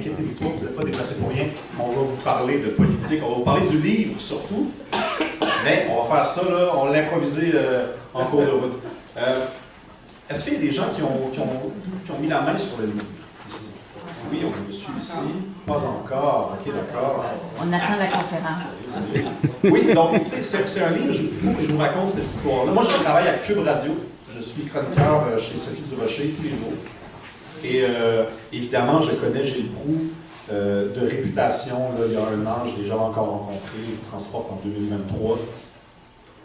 inquiétez-vous pas, vous n'êtes pas déplacés pour rien. On va vous parler de politique, on va vous parler du livre surtout. Mais on va faire ça, là, on l'a improvisé en cours de route. Est-ce qu'il y a des gens qui ont mis la main sur le livre ici? Oui, on a un monsieur ici. Pas encore. OK, d'accord. On attend la conférence. Oui, donc écoutez, c'est un livre, il faut que je vous raconte cette histoire-là. Moi, je travaille à Cube Radio. Je suis chroniqueur chez Sophie Durocher tous les jours. Et évidemment, je connais Gilles Proulx de réputation. Là, il y a un an, je l'ai jamais encore rencontré. Je le transporte en 2023.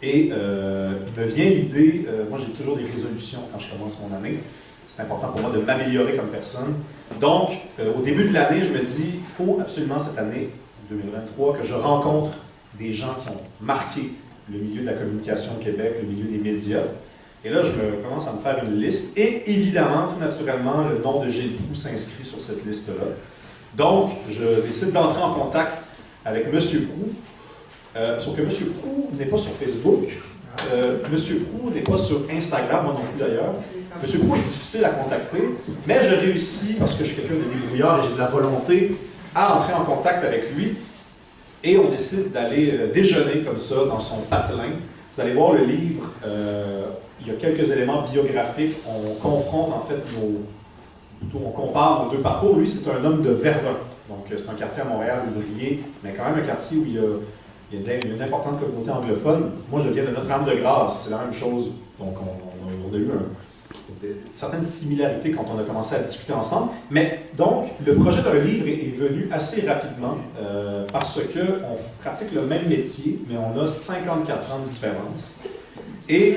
Et il me vient l'idée, moi j'ai toujours des résolutions quand je commence mon année. C'est important pour moi de m'améliorer comme personne. Donc, au début de l'année, je me dis, il faut absolument cette année, 2023, que je rencontre des gens qui ont marqué le milieu de la communication au Québec, le milieu des médias. Et là, je commence à me faire une liste. Et évidemment, tout naturellement, le nom de Gilles Proulx s'inscrit sur cette liste-là. Donc, je décide d'entrer en contact avec M. Proulx. Sauf que M. Proulx n'est pas sur Facebook. M. Proulx n'est pas sur Instagram, moi non plus d'ailleurs. M. Proulx est difficile à contacter, mais je réussis, parce que je suis quelqu'un de débrouillard et j'ai de la volonté, à entrer en contact avec lui. Et on décide d'aller déjeuner comme ça dans son patelin. Vous allez voir le livre, il y a quelques éléments biographiques. On confronte en fait on compare nos deux parcours. Lui, c'est un homme de Verdun. Donc, c'est un quartier à Montréal, ouvrier, mais quand même un quartier où il y a une importante communauté anglophone. Moi, je viens de Notre-Dame-de-Grâce, c'est la même chose. Donc, on a eu certaines similarités quand on a commencé à discuter ensemble. Mais donc, le projet d'un livre est venu assez rapidement parce qu'on pratique le même métier, mais on a 54 ans de différence. Et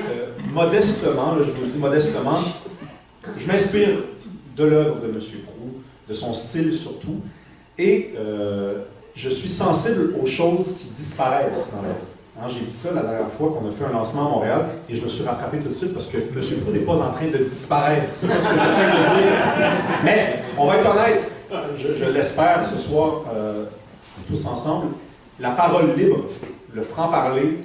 modestement, là, je vous le dis modestement, je m'inspire de l'œuvre de M. Proulx, de son style surtout, et je suis sensible aux choses qui disparaissent dans la vie. Hein, j'ai dit ça la dernière fois qu'on a fait un lancement à Montréal, et je me suis rattrapé tout de suite parce que M. Proulx n'est pas en train de disparaître. C'est pas ce que j'essaie de dire. Mais, on va être honnête, je l'espère ce soir, tous ensemble, la parole libre, le franc-parler,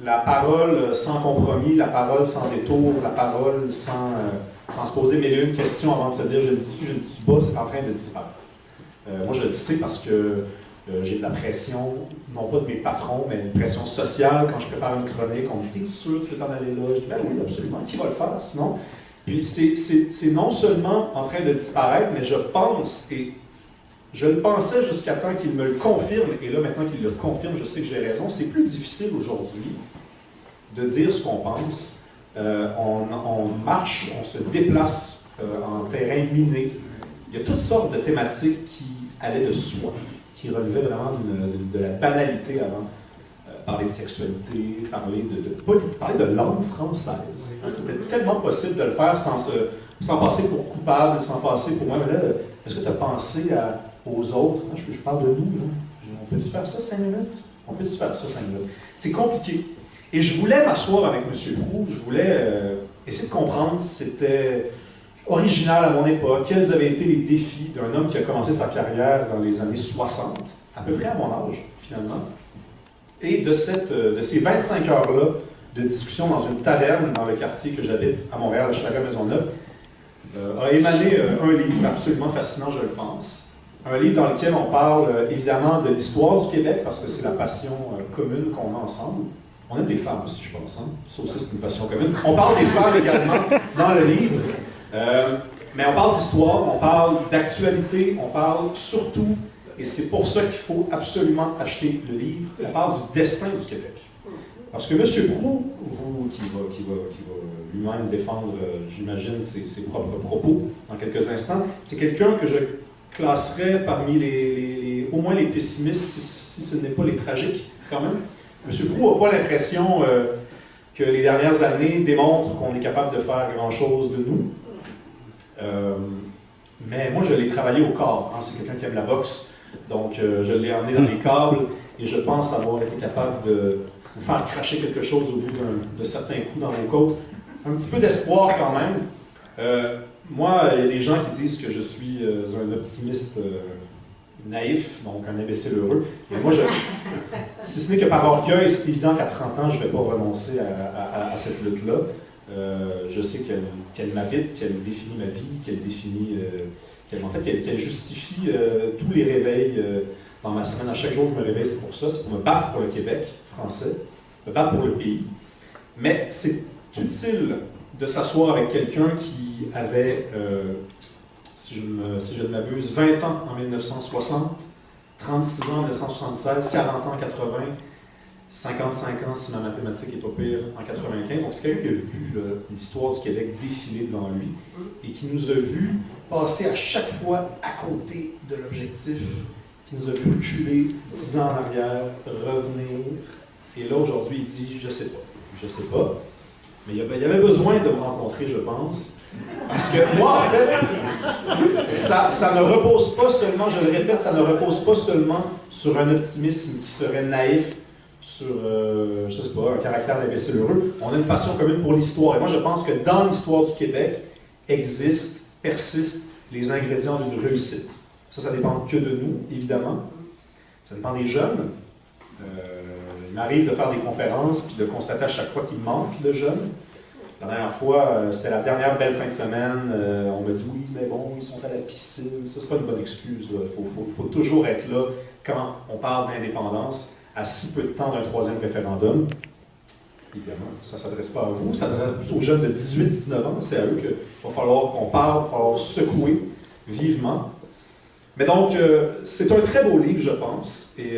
la parole sans compromis, la parole sans détour, la parole sans se poser mille et une questions avant de se dire je le dis-tu, je le dis-tu pas, c'est en train de disparaître. Moi, je le sais parce que j'ai de la pression, non pas de mes patrons, mais une pression sociale quand je prépare une chronique. On me dit, t'es sûr, tu veux t'en aller là? Je dis, ben oui, absolument, qui va le faire sinon? Puis c'est non seulement en train de disparaître, mais je pense, et je le pensais jusqu'à temps qu'il me le confirme, et là, maintenant qu'il le confirme, je sais que j'ai raison, c'est plus difficile aujourd'hui de dire ce qu'on pense. On marche, on se déplace en terrain miné. Il y a toutes sortes de thématiques qui allaient de soi, qui relevaient vraiment de la banalité avant. Parler de sexualité, parler de langue française. C'était tellement possible de le faire sans passer pour coupable, sans passer pour moi. Mais là, est-ce que tu as pensé aux autres? Je parle de nous. Là. On peut-tu faire ça 5 minutes? On peut-tu faire ça 5 minutes? C'est compliqué. Et je voulais m'asseoir avec M. Proulx, je voulais essayer de comprendre si c'était original à mon époque, quels avaient été les défis d'un homme qui a commencé sa carrière dans les années 60, à peu près à mon âge, finalement. Et de ces 25 heures-là de discussion dans une taverne dans le quartier que j'habite à Montréal, à Schlager-Maisonneuve, a émané un livre absolument fascinant, je le pense. Un livre dans lequel on parle évidemment de l'histoire du Québec, parce que c'est la passion commune qu'on a ensemble. On aime les femmes aussi, je pense. Hein? Ça aussi, c'est une passion commune. On parle des femmes également dans le livre. Mais on parle d'histoire, on parle d'actualité, on parle surtout, et c'est pour ça qu'il faut absolument acheter le livre, on parle du destin du Québec. Parce que M. Proulx, qui va lui-même défendre, j'imagine, ses propres propos dans quelques instants, c'est quelqu'un que je classerais parmi au moins les pessimistes, si ce n'est pas les tragiques, quand même. M. Proulx n'a pas l'impression que les dernières années démontrent qu'on est capable de faire grand-chose de nous. Mais moi, je l'ai travaillé au corps. Hein. C'est quelqu'un qui aime la boxe. Donc, je l'ai emmené dans les câbles et je pense avoir été capable de vous faire cracher quelque chose au bout de certains coups dans vos côtes. Un petit peu d'espoir quand même. Moi, il y a des gens qui disent que je suis un optimiste naïf, donc un imbécile heureux. Mais moi, si ce n'est que par orgueil, c'est évident qu'à 30 ans, je ne vais pas renoncer à cette lutte-là. Je sais qu'elle m'habite, qu'elle définit ma vie, qu'elle définit, qu'elle justifie tous les réveils dans ma semaine. À chaque jour que je me réveille, c'est pour ça, c'est pour me battre pour le Québec français, me battre pour le pays. Mais c'est utile de s'asseoir avec quelqu'un qui avait, si je ne m'abuse, 20 ans en 1960, 36 ans en 1976, 40 ans en 80, 55 ans si ma mathématique n'est pas pire en 95. Donc c'est quelqu'un qui a vu l'histoire du Québec défiler devant lui et qui nous a vu passer à chaque fois à côté de l'objectif, qui nous a vu reculer 10 ans en arrière, revenir. Et là, aujourd'hui, il dit « je sais pas ». Mais il y avait besoin de me rencontrer, je pense. Parce que moi, en fait, ça ne repose pas seulement, je le répète, ça ne repose pas seulement sur un optimisme qui serait naïf, sur, je sais pas, un caractère d'imbécile heureux. On a une passion commune pour l'histoire. Et moi, je pense que dans l'histoire du Québec persistent les ingrédients d'une réussite. Ça dépend que de nous, évidemment. Ça dépend des jeunes. Il m'arrive de faire des conférences puis de constater à chaque fois qu'il manque de jeunes. La dernière fois, c'était la dernière belle fin de semaine. On m'a dit oui, mais bon, ils sont à la piscine. Ça, c'est pas une bonne excuse. Il faut toujours être là quand on parle d'indépendance, à si peu de temps d'un troisième référendum. Évidemment, ça ne s'adresse pas à vous, ça s'adresse plus aux jeunes de 18-19 ans. C'est à eux qu'il va falloir qu'on parle, il va falloir secouer vivement. Mais donc, c'est un très beau livre, je pense, et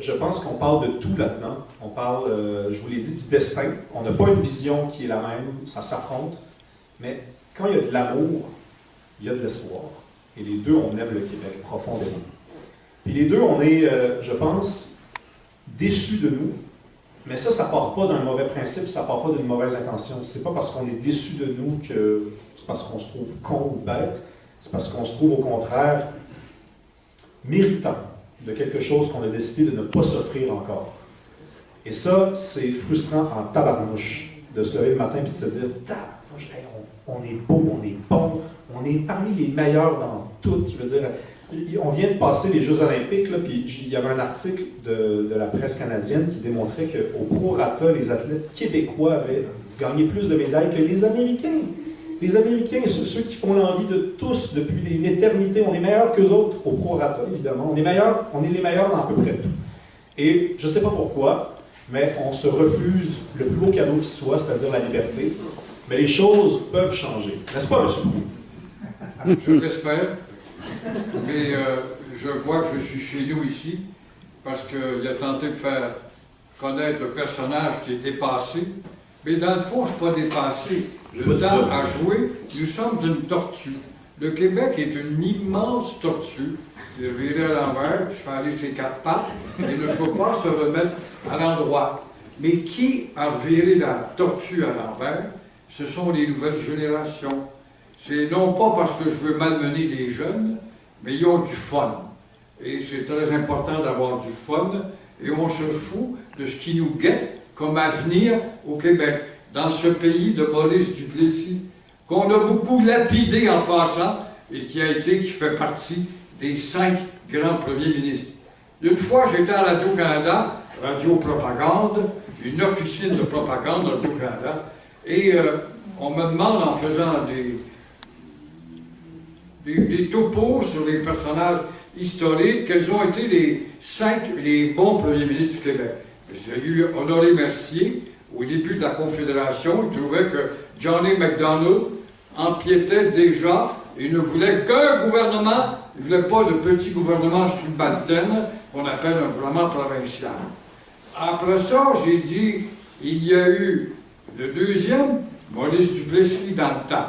je pense qu'on parle de tout là-dedans. On parle, je vous l'ai dit, du destin. On n'a pas une vision qui est la même, ça s'affronte, mais quand il y a de l'amour, il y a de l'espoir. Et les deux, on aime le Québec profondément. Puis les deux, on est, je pense, déçus de nous, mais ça ne part pas d'un mauvais principe, ça ne part pas d'une mauvaise intention. C'est pas parce qu'on est déçus de nous que c'est parce qu'on se trouve con ou bête, c'est parce qu'on se trouve au contraire méritant de quelque chose qu'on a décidé de ne pas s'offrir encore. Et ça, c'est frustrant en tabarnouche de se lever le matin et de se dire « Tabarnouche, on est beau, on est bon, on est parmi les meilleurs dans tout. » Je veux dire, on vient de passer les Jeux olympiques, là, puis il y avait un article de la presse canadienne qui démontrait qu'au prorata, les athlètes québécois avaient gagné plus de médailles que les Américains. Les Américains, ceux qui font l'envie de tous depuis une éternité, on est meilleurs qu'eux autres au prorata, évidemment. On est les meilleurs dans à peu près tout. Et je ne sais pas pourquoi, mais on se refuse le plus beau cadeau qui soit, c'est-à-dire la liberté. Mais les choses peuvent changer. N'est-ce pas, M. Proulx? Je l'espère. Mais je vois que je suis chez nous ici, parce qu'il a tenté de faire connaître le personnage qui est dépassé. Mais dans le fond, je ne suis pas dépassé. Le temps à jouer, nous sommes une tortue. Le Québec est une immense tortue. Il est viré à l'envers, je fais aller ses quatre pattes, et ne peut pas se remettre à l'endroit. Mais qui a viré la tortue à l'envers? Ce sont les nouvelles générations. C'est non pas parce que je veux malmener les jeunes, mais ils ont du fun. Et c'est très important d'avoir du fun, et on se fout de ce qui nous guette comme avenir au Québec, dans ce pays de Maurice Duplessis, qu'on a beaucoup lapidé en passant, et qui fait partie des 5 grands premiers ministres. Une fois, j'étais à Radio-Canada, Radio Propagande, une officine de propagande Radio-Canada, et on me demande, en faisant des topos sur les personnages historiques, quels ont été les bons premiers ministres du Québec. J'ai eu Honoré Mercier, au début de la Confédération, il trouvait que Johnny MacDonald empiétait déjà et ne voulait qu'un gouvernement, il ne voulait pas de petit gouvernement subalterne qu'on appelle un gouvernement provincial. Après ça, j'ai dit, il y a eu le deuxième, Maurice Duplessis dans le temps.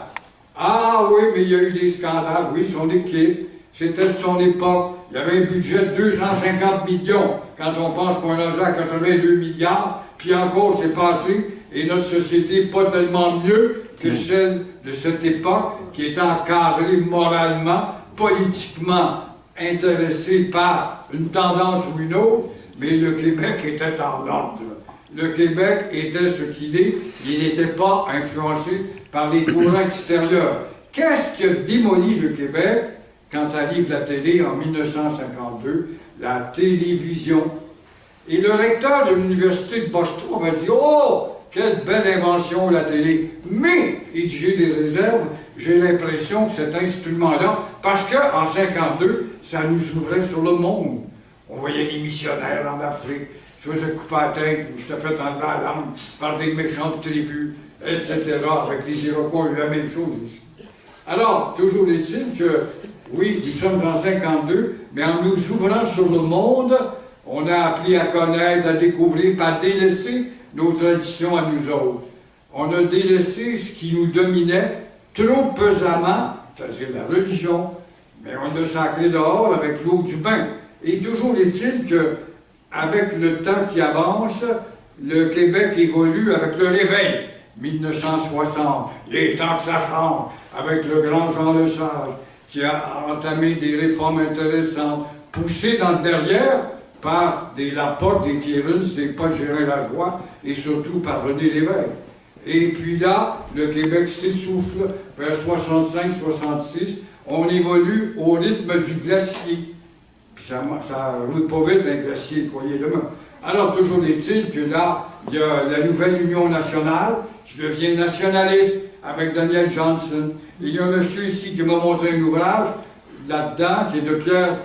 Ah oui, mais il y a eu des scandales, oui, son équipe, c'était de son époque, il y avait un budget de 250 millions, quand on pense qu'on a déjà 82 milliards, puis encore c'est passé, et notre société n'est pas tellement mieux que celle de cette époque, qui est encadrée moralement, politiquement intéressée par une tendance ou une autre, mais le Québec était en ordre. Le Québec était ce qu'il est, il n'était pas influencé par les courants extérieurs. Qu'est-ce qui a démoli le Québec quand arrive la télé en 1952? La télévision. Et le recteur de l'Université de Boston m'a dit « Oh, quelle belle invention la télé. Mais, il dit, j'ai des réserves, j'ai l'impression que cet instrument-là, parce qu'en 52, ça nous ouvrait sur le monde. On voyait des missionnaires en Afrique, se faisaient couper la tête, ou se fait enlever la langue par des méchantes tribus, etc. Avec les Iroquois, on a eu la même chose ici. Alors, toujours est-il que, oui, nous sommes en 52, mais en nous ouvrant sur le monde, on a appris à connaître, à découvrir, à délaisser nos traditions à nous autres. On a délaissé ce qui nous dominait trop pesamment, c'est-à-dire la religion, mais on l'a sacré dehors avec l'eau du bain. Et toujours est-il que, avec le temps qui avance, le Québec évolue avec le réveil. 1960, il est temps que ça change, avec le grand Jean Lesage, qui a entamé des réformes intéressantes, poussées dans le derrière par des Laporte, des Kierens, des Paul Gérin-Lajoie, et surtout par René Lévesque. Et puis là, le Québec s'essouffle vers 65-66, on évolue au rythme du glacier. Puis ça roule pas vite, un glacier, croyez-le-moi. Alors, toujours est-il que là, il y a la nouvelle Union nationale qui devient nationaliste avec Daniel Johnson. Et il y a un monsieur ici qui m'a montré un ouvrage là-dedans qui est de Pierre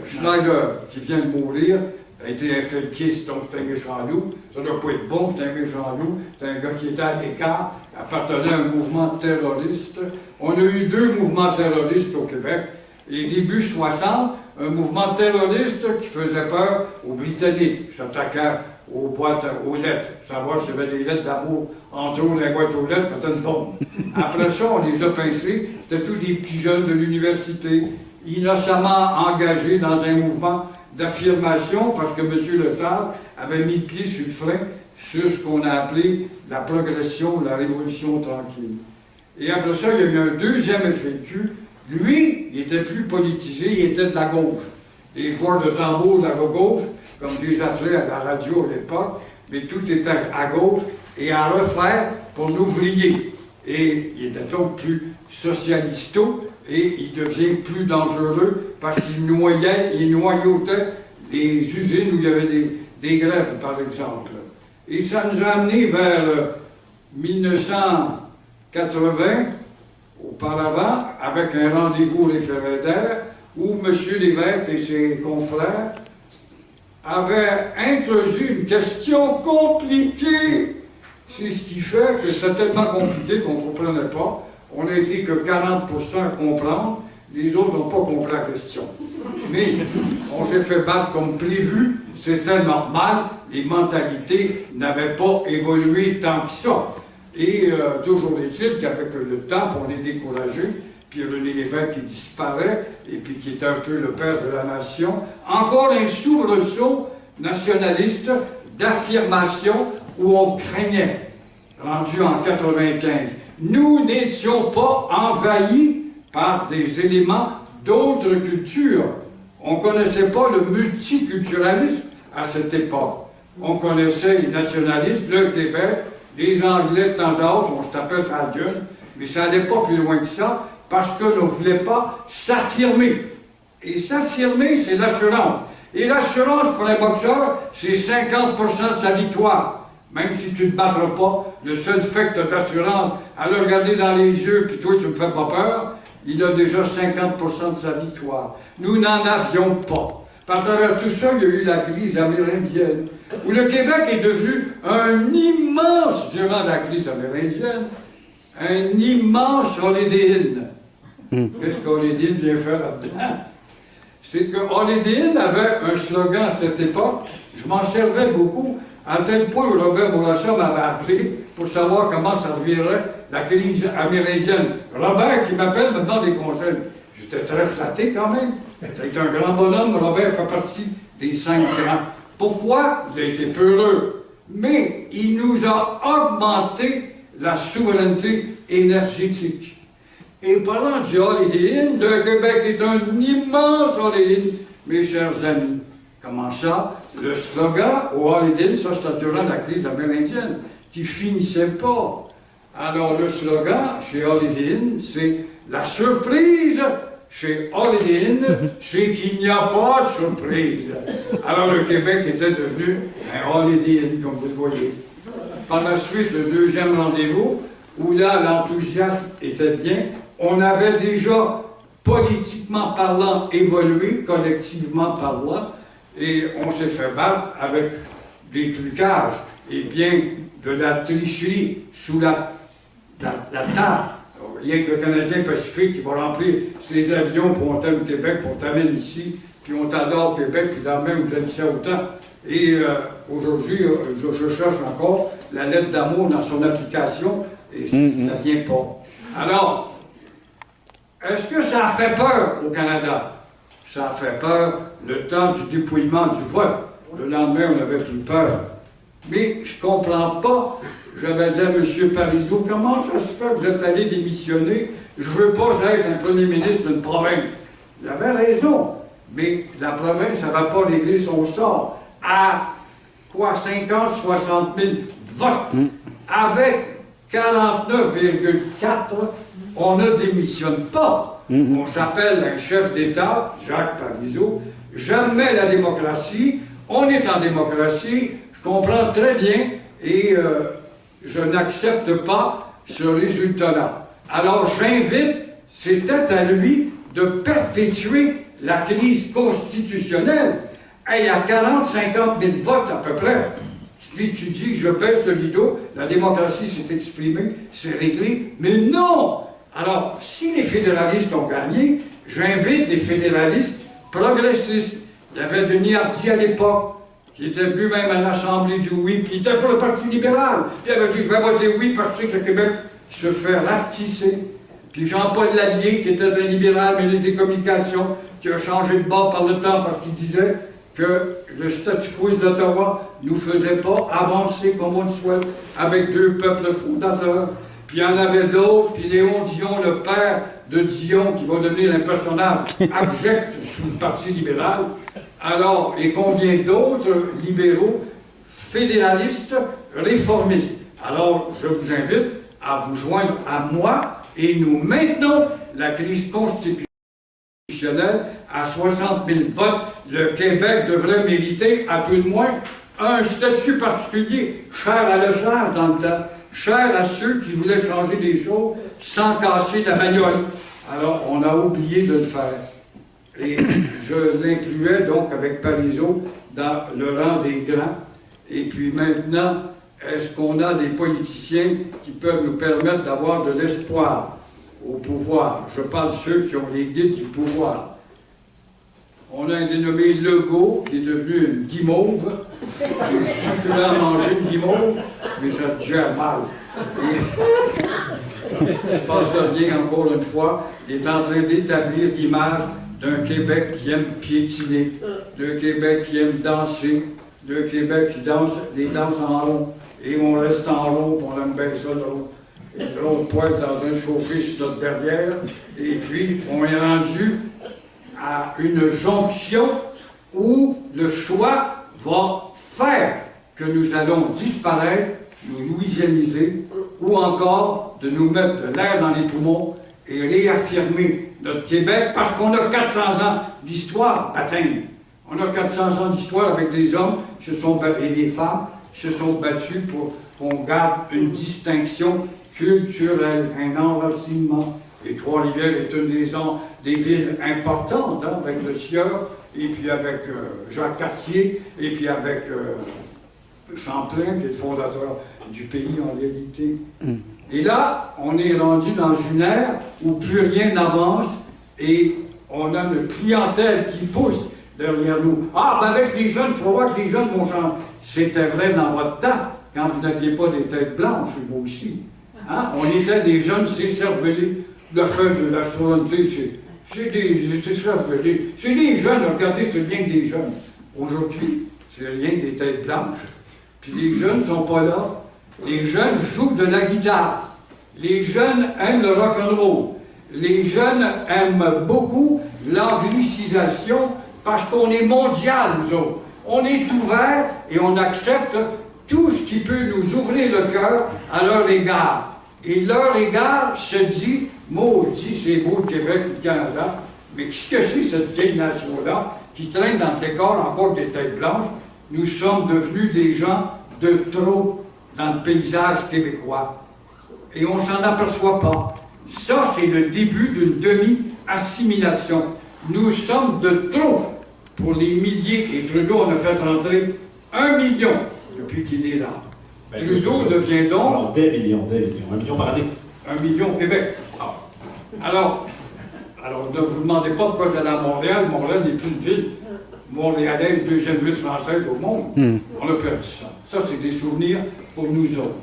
Schneider, qui vient de mourir. Il a été un felkiste, donc c'est un méchant loup. Ça ne doit pas être bon, c'est un méchant loup. C'est un gars qui était à l'écart, appartenait à un mouvement terroriste. On a eu 2 mouvements terroristes au Québec. Et début 60, un mouvement terroriste qui faisait peur aux Britanniques, s'attaquant aux boîtes aux lettres, savoir s'il y avait des lettres d'amour entre autres la boîte aux lettres, peut-être une bombe. Après ça, on les a pincés, c'était tous des petits jeunes de l'université, innocemment engagés dans un mouvement d'affirmation, parce que M. Lesage avait mis le pied sur le frein sur ce qu'on a appelé la progression, la révolution tranquille. Et après ça, il y a eu un deuxième FLQ. Lui, il était plus politisé, il était de la gauche. Les joueurs de tambour de la gauche, comme je les appelais à la radio à l'époque, mais tout était à gauche et à refaire pour l'ouvrier. Et il était donc plus socialisto et il devient plus dangereux parce qu'il noyautait les usines où il y avait des grèves, par exemple. Et ça nous a amené vers 1980, auparavant, avec un rendez-vous référendaire où M. Lévesque et ses confrères avaient introduit une question compliquée. C'est ce qui fait que c'était tellement compliqué qu'on ne comprenait pas. On n'a été que 40% à comprendre, les autres n'ont pas compris la question. Mais on s'est fait battre comme prévu, c'était normal, les mentalités n'avaient pas évolué tant que ça. Et toujours est-il qu'avec le temps, on est découragé, puis René Lévesque qui disparaît, et puis qui est un peu le père de la nation. Encore un soubresaut nationaliste d'affirmation où on craignait, rendu en 95. Nous n'étions pas envahis par des éléments d'autres cultures. On ne connaissait pas le multiculturalisme à cette époque. On connaissait les nationalistes, le Québec, les Anglais de temps à autre, on se tapait sur la gueule, mais ça n'allait pas plus loin que ça, parce qu'on ne voulait pas s'affirmer. Et s'affirmer, c'est l'assurance. Et l'assurance pour un boxeur, c'est 50% de sa victoire. Même si tu ne te battras pas, le seul fait que tu as d'assurance, à le regarder dans les yeux, puis toi, tu ne me fais pas peur, il a déjà 50% de sa victoire. Nous n'en avions pas. Par travers tout ça, il y a eu la crise amérindienne, où le Québec est devenu un immense, durant la crise amérindienne, un immense Holiday Inn. Qu'est-ce qu'Holiday Inn vient faire là-dedans? C'est que Holiday Inn avait un slogan à cette époque, je m'en servais beaucoup, à tel point où Robert Bourassa m'avait appris pour savoir comment ça revirait la crise amérindienne. Robert, qui m'appelle, me demande des conseils. J'étais très flatté quand même. C'est un grand bonhomme, Robert fait partie des 5 grands. Pourquoi? Il a été peureux. Mais il nous a augmenté la souveraineté énergétique. Et parlant du Holiday Inn, le Québec est un immense Holiday Inn, mes chers amis. Comment ça? Le slogan au Holiday Inn, ça c'était durant la crise amérindienne, qui finissait pas. Alors le slogan chez Holiday Inn, c'est la surprise chez Holiday Inn, c'est qu'il n'y a pas de surprise. Alors le Québec était devenu un Holiday Inn, comme vous le voyez. par la suite le deuxième rendez-vous, où là, l'enthousiasme était bien. On avait déjà, politiquement parlant, évolué, collectivement parlant, et on s'est fait battre avec des trucages, et bien de la tricherie sous la table. Rien que le Canadien Pacifique qui va remplir ses avions pour on t'aime Québec, pour on t'amène ici, puis on t'adore Québec, puis là même vous aimez ça autant. Et aujourd'hui, je cherche encore la lettre d'amour dans son application, et ça ne vient pas. Alors, est-ce que ça a fait peur au Canada? Ça a fait peur le temps du dépouillement du vote. Le lendemain, on n'avait plus peur. Mais je ne comprends pas. J'avais dit à M. Parizeau, comment ça se fait que vous êtes allé démissionner? Je ne veux pas être un premier ministre d'une province. Il avait raison. Mais la province, ça ne va pas régler son sort. À quoi, 50, 60 000 votes. Avec 49,4, on ne démissionne pas. On s'appelle un chef d'État, Jacques Parizeau. Jamais la démocratie. On est en démocratie. Je comprends très bien. Et je n'accepte pas ce résultat-là. Alors j'invite, c'était à lui de perpétuer la crise constitutionnelle. Il y a 40-50 000 votes à peu près. Puis tu dis, je baisse le rideau, la démocratie s'est exprimée, c'est réglé. Mais non! Alors, si les fédéralistes ont gagné, j'invite les fédéralistes progressistes. Il y avait Denis Hardy à l'époque, qui était venu même à l'Assemblée du oui, puis il était pour le Parti libéral. Puis il avait dit, je vais voter oui parce que le Québec se fait ratisser. Puis Jean-Paul Lallier, qui était un libéral, ministre des Communications, qui a changé de bord par le temps parce qu'il disait que le statu quo d'Ottawa ne nous faisait pas avancer comme on le souhaite avec deux peuples fondateurs. Puis il y en avait d'autres, puis Léon Dion, le père de Dion, qui va devenir un personnage abject sous le Parti libéral. Alors, et combien d'autres libéraux, fédéralistes, réformistes. Alors, je vous invite à vous joindre à moi et nous maintenons la crise constitutionnelle à 60 000 votes. Le Québec devrait mériter, à peu de moins, un statut particulier, cher à Lesage dans le temps, cher à ceux qui voulaient changer les choses sans casser la bagnole. Alors, on a oublié de le faire. Et je l'incluais donc avec Parizeau dans le rang des grands. Et puis maintenant, est-ce qu'on a des politiciens qui peuvent nous permettre d'avoir de l'espoir au pouvoir? Je parle de ceux qui ont les guides du pouvoir. On a un dénommé Legault, qui est devenu une guimauve. J'ai succulent manger une guimauve, mais ça te gère mal. Je pense bien encore une fois, il est en train d'établir l'image d'un Québec qui aime piétiner, d'un Québec qui aime danser, d'un Québec qui danse les danses en rond. Et on reste en rond, puis on aime bien ça, le rond. Et l'autre poêle est en train de chauffer sur notre derrière. Et puis, on est rendu à une jonction où le choix va faire que nous allons disparaître, nous louisianiser, ou encore de nous mettre de l'air dans les poumons et réaffirmer notre Québec, parce qu'on a 400 ans d'histoire, baptême. On a 400 ans d'histoire avec des hommes qui se sont et des femmes qui se sont battus pour qu'on garde une distinction culturelle, un enracinement. Et Trois-Rivières est une des villes importantes, hein, avec le Sieur, et puis avec Jacques Cartier, et puis avec Champlain, qui est le fondateur du pays en réalité. Et là, on est rendu dans une ère où plus rien n'avance et on a une clientèle qui pousse derrière nous. Ah, ben avec les jeunes, il faut voir que les jeunes vont changer. C'était vrai dans votre temps, quand vous n'aviez pas des têtes blanches, moi aussi. Hein? On était des jeunes, c'est cervelés. La feuille de la souveraineté, c'est cervelé. C'est des jeunes, regardez, c'est rien que des jeunes. Aujourd'hui, c'est rien que des têtes blanches. Puis les jeunes ne sont pas là. Les jeunes jouent de la guitare. Les jeunes aiment le rock'n'roll. Les jeunes aiment beaucoup l'anglicisation parce qu'on est mondial, nous autres. On est ouvert et on accepte tout ce qui peut nous ouvrir le cœur à leur égard. Et leur égard se dit, maudit, c'est beau le Québec, le Canada, mais qu'est-ce que c'est cette vieille nation-là qui traîne dans le décor encore des têtes blanches? Nous sommes devenus des gens de trop. dans le paysage québécois. Et on ne s'en aperçoit pas. Ça, c'est le début d'une demi-assimilation. Nous sommes de trop pour les milliers, et Trudeau en a fait rentrer 1 million depuis qu'il est là. Ben, Trudeau devient donc... Alors, des millions, 1 million par année. 1 million au Québec. Alors, ne vous demandez pas pourquoi c'est à Montréal. Montréal n'est plus une ville montréalaise, deuxième ville française au monde. On a perdu ça. Ça, c'est des souvenirs pour nous autres.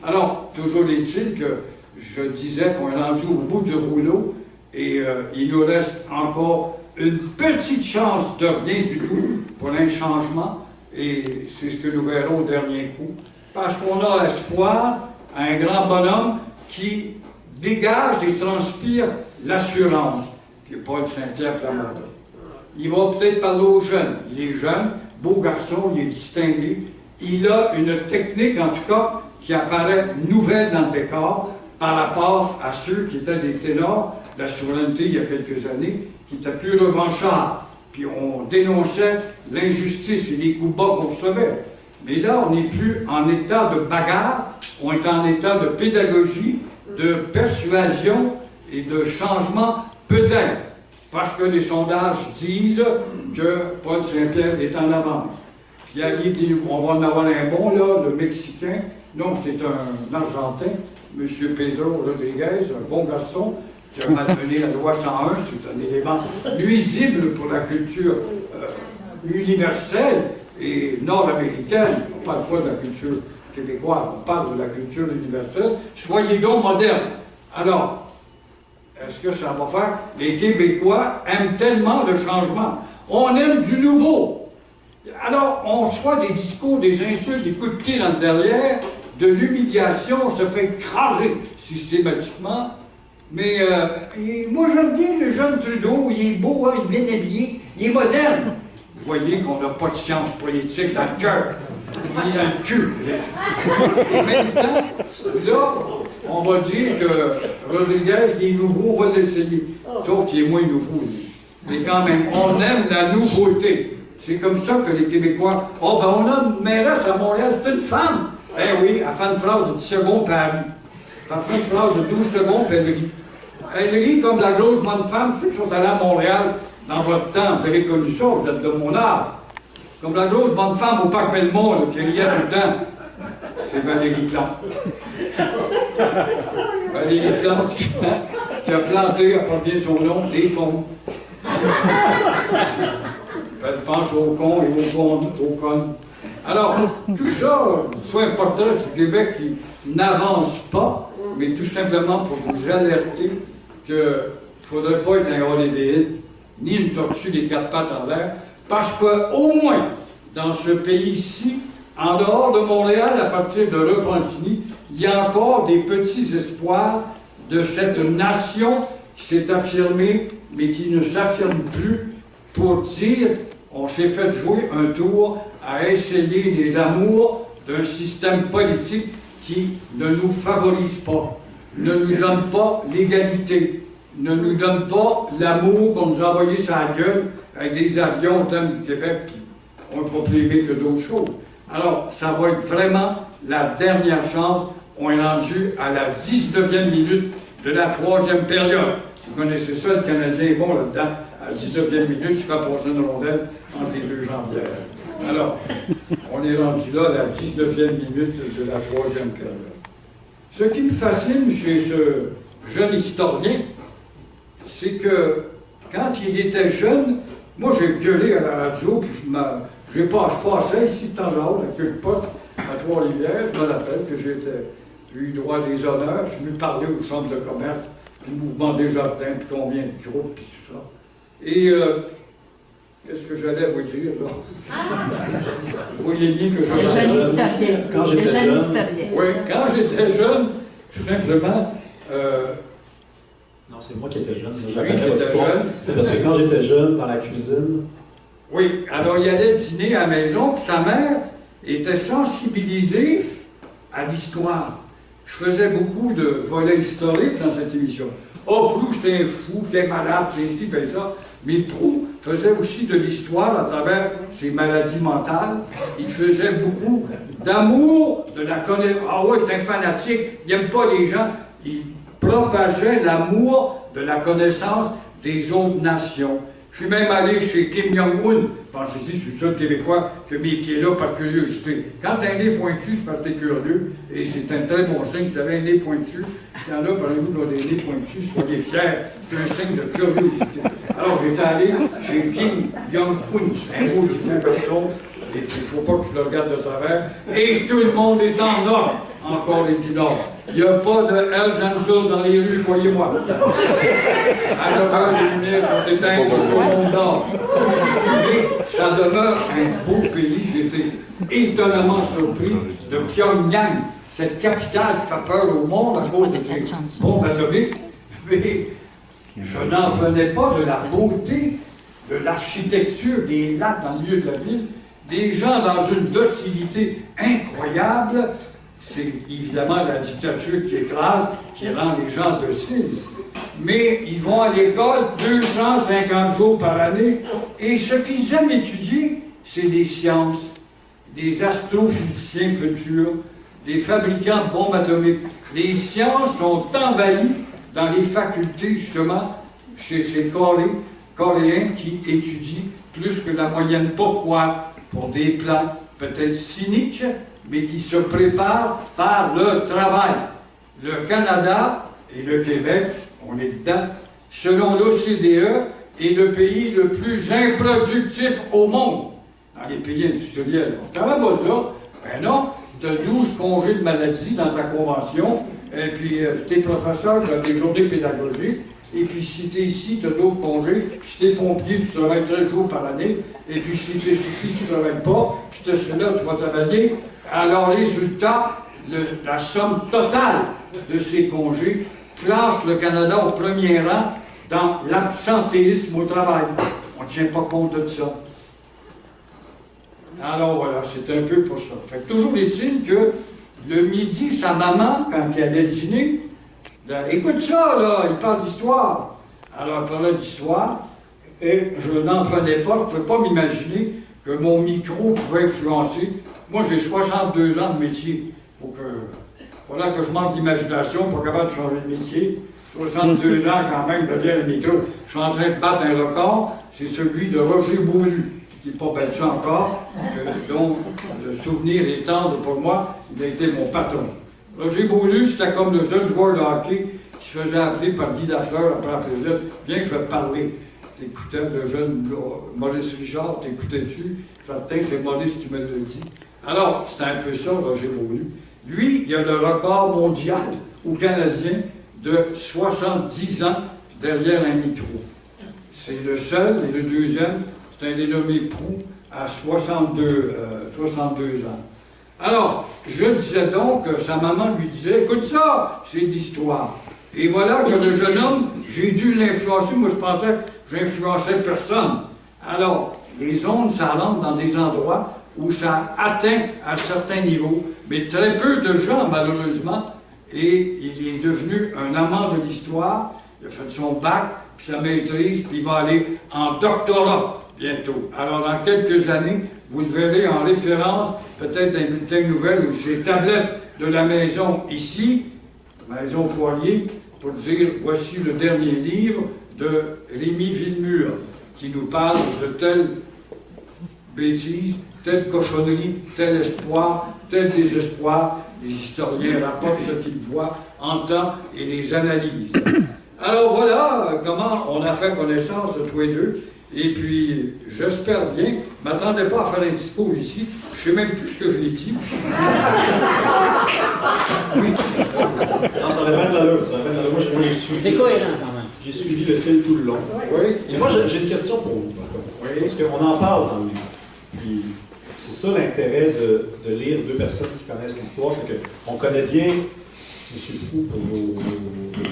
Alors, toujours est-il que je disais qu'on est rendu au bout du rouleau et il nous reste encore une petite chance de rien du tout pour un changement et c'est ce que nous verrons au dernier coup. Parce qu'on a espoir à un grand bonhomme qui dégage et transpire l'assurance, qui est Paul Saint-Pierre Plamondon. Il va peut-être parler aux jeunes. Il est jeune, beau garçon, il est distingué. Il a une technique, en tout cas, qui apparaît nouvelle dans le décor par rapport à ceux qui étaient des ténors de la souveraineté il y a quelques années, qui étaient plus revanchards. Puis on dénonçait l'injustice et les coups bas qu'on recevait. Mais là, on n'est plus en état de bagarre, on est en état de pédagogie, de persuasion et de changement, peut-être, parce que les sondages disent que Paul Saint-Pierre est en avance. Puis il dit, on va en avoir un bon, là, le Mexicain, non, c'est un Argentin, M. Pedro Rodriguez, un bon garçon, qui a malmené la loi 101, c'est un élément nuisible pour la culture universelle et nord-américaine. On ne parle pas de la culture québécoise, on parle de la culture universelle. Soyez donc modernes. Alors, est-ce que ça va faire? Les Québécois aiment tellement le changement. On aime du nouveau. Alors, on reçoit des discours, des insultes, des coups de pied dans le derrière, de l'humiliation, on se fait écraser systématiquement. Mais moi, j'aime bien le jeune Trudeau, il est beau, hein, il est bien habillé, il est moderne. Vous voyez qu'on n'a pas de science politique dans le cœur. Il est dans le cul. En même temps, là, on va dire que Rodriguez, il est nouveau, on va l'essayer. Sauf qu'il est moins nouveau, lui. Mais quand même, on aime la nouveauté. C'est comme ça que les Québécois... Oh, ben on a une mairesse à Montréal, c'est une femme. Eh oui, elle fait une phrase de 10 secondes, puis elle rit. Elle fait une phrase de 12 secondes, puis elle rit. Elle rit comme la grosse bonne femme, ceux qui sont allés à Montréal dans votre temps, vous avez connu ça, vous êtes de mon âge. Comme la grosse bonne femme au parc Belmont, là, qui riait tout le temps. C'est Valérie Plante. Valérie Plante, qui a planté, elle porte bien son nom, des cons. Elle pense aux cons et aux connes. Alors, tout ça, c'est un portrait du Québec qui n'avance pas, mais tout simplement pour vous alerter qu'il ne faudrait pas être un holidéide, ni une tortue des 4 pattes en l'air, parce qu'au moins, dans ce pays-ci, en dehors de Montréal, à partir de Repentigny, il y a encore des petits espoirs de cette nation qui s'est affirmée, mais qui ne s'affirme plus, pour dire on s'est fait jouer un tour à essayer les amours d'un système politique qui ne nous favorise pas, ne nous donne pas l'égalité, ne nous donne pas l'amour qu'on nous a envoyé sur la gueule avec des avions au thème du Québec, puis on ne peut pas aimer que d'autres choses. Alors, ça va être vraiment la dernière chance. On est rendu à la 19e minute de la 3e période. Vous connaissez ça, le Canadien est bon là-dedans. À la 19e minute, il fait passer une rondelle entre les deux jambières. Alors, on est rendu là à la 19e minute de la 3e période. Ce qui me fascine chez ce jeune historien, c'est que quand il était jeune, moi j'ai gueulé à la radio, puis je passais ici de temps en temps, avec une pote à Trois-Rivières, je me rappelle que j'ai eu droit à des honneurs, je suis venu parler aux chambres de commerce, puis le mouvement des jardins, puis combien de groupes, puis tout ça. Et qu'est-ce que j'allais vous dire, là? Vous voyez bien que je... Jeune historien. Quand j'étais jeune. Oui, quand j'étais jeune, tout simplement... Non, c'est moi qui étais jeune. C'est parce que quand j'étais jeune, dans la cuisine... Oui, alors il allait dîner à la maison, puis sa mère était sensibilisée à l'histoire. Je faisais beaucoup de volets historiques dans cette émission. Oh, Proust, c'est un fou, t'es malade, c'est ici, c'est ça. Mais Proust faisait aussi de l'histoire à travers ses maladies mentales. Il faisait beaucoup d'amour, de la connaissance. Ah ouais, c'est un fanatique, il n'aime pas les gens. Il propageait l'amour de la connaissance des autres nations. Je suis même allé chez Kim Jong-un. Pensez-y, je suis le seul Québécois qui a mis les pieds là par curiosité. Quand tu as un nez pointu, c'est parce que tu es curieux. Et c'est un très bon signe. Si vous avez un nez pointu, s'il y en a parmi vous qui ont des nez pointus, soyez fiers. C'est un signe de curiosité. Alors, j'étais allé chez Kim Jong-un. Un mot du même personne. Et il ne faut pas que tu le regardes de travers. Et tout le monde est en ordre, en Corée du Nord. Il n'y a pas de Hells Angels dans les rues, croyez-moi. À 9 heures, les lumières sont éteintes, tout le monde dort. Mais ça demeure un beau pays. J'ai été étonnamment surpris de Pyongyang, cette capitale qui fait peur au monde à cause de ses bombes atomiques. Mais je n'en venais pas de la beauté, de l'architecture, des lacs dans le milieu de la ville, des gens dans une docilité incroyable. C'est évidemment la dictature qui écrase, qui rend les gens dociles. Mais ils vont à l'école 250 jours par année, et ce qu'ils aiment étudier, c'est les sciences, des astrophysiciens futurs, des fabricants de bombes atomiques. Les sciences sont envahies dans les facultés, justement, chez ces Coréens qui étudient plus que la moyenne. Pourquoi? Pour des plans peut-être cyniques, mais qui se préparent par le travail. Le Canada et le Québec, on est dedans, selon l'OCDE, est le pays le plus improductif au monde, dans les pays industriels. On ne savait pas ça. Ben non, tu as 12 congés de maladie dans ta convention, et puis tes professeurs, tu as des journées pédagogiques, et puis si tu es ici, tu as d'autres congés, si tu es pompier, tu travailles 13 jours par année, et puis si tu es suffit, tu ne travailles pas, puis tu es là, tu vas travailler. Alors, résultat, la somme totale de ces congés classe le Canada au premier rang dans l'absentéisme au travail. On ne tient pas compte de ça. Alors voilà, c'est un peu pour ça. Fait que toujours est-il que le midi, sa maman, quand elle allait dîner, écoute ça, là, il parle d'histoire. Alors, elle parlait d'histoire, et je n'en venais pas, je ne pouvais pas m'imaginer que mon micro pouvait influencer. Moi, j'ai 62 ans de métier. Voilà que je manque d'imagination, pas capable de changer de métier. 62 ans quand même derrière le micro. Je suis en train de battre un record, c'est celui de Roger Beaulieu, qui n'est pas battu encore, donc le souvenir est tendre pour moi, il a été mon patron. Roger Beaulieu, c'était comme le jeune joueur de hockey qui se faisait appeler par Guy Lafleur après la période. Viens, je vais te parler. T'écoutais le jeune Maurice Richard, t'écoutais-tu? Certain, c'est Maurice qui me l'a dit. Alors, c'était un peu ça, Roger Beaulieu. Lui, il a le record mondial au Canadien de 70 ans derrière un micro. C'est le seul, et le deuxième, c'est un dénommé Proust à 62 ans. Alors, je disais donc, sa maman lui disait, écoute ça, c'est de l'histoire. Et voilà que le jeune homme, j'ai dû l'influencer, moi je pensais que j'influençais personne. Alors, les ondes, ça rentre dans des endroits où ça atteint un certain niveau, mais très peu de gens, malheureusement, et il est devenu un amant de l'histoire, il a fait son bac, puis sa maîtrise, puis il va aller en doctorat bientôt. Alors, dans quelques années, vous le verrez en référence, peut-être dans les bulletins de nouvelles ou ces tablettes de la maison ici, Maison Poirier, pour dire, voici le dernier livre de Rémy Villemur, qui nous parle de telle bêtise, telle cochonnerie, tel espoir, tel désespoir. Les historiens rapportent ce qu'ils voient, entendent et les analysent. Alors voilà comment on a fait connaissance tous les deux. Et puis, j'espère bien, je ne m'attendais pas à faire un discours ici, je ne sais même plus ce que je l'ai dit. Oui. Non, ça va bien de l'allure, ça va bien de l'allure. Moi, j'ai suivi. C'est cohérent quand même. J'ai suivi le fil tout le long. Oui. Et moi, j'ai une question pour vous. Oui. Parce qu'on en parle dans le livre. Puis, c'est ça l'intérêt de lire deux personnes qui connaissent l'histoire, c'est qu'on connaît bien M. Proust pour vos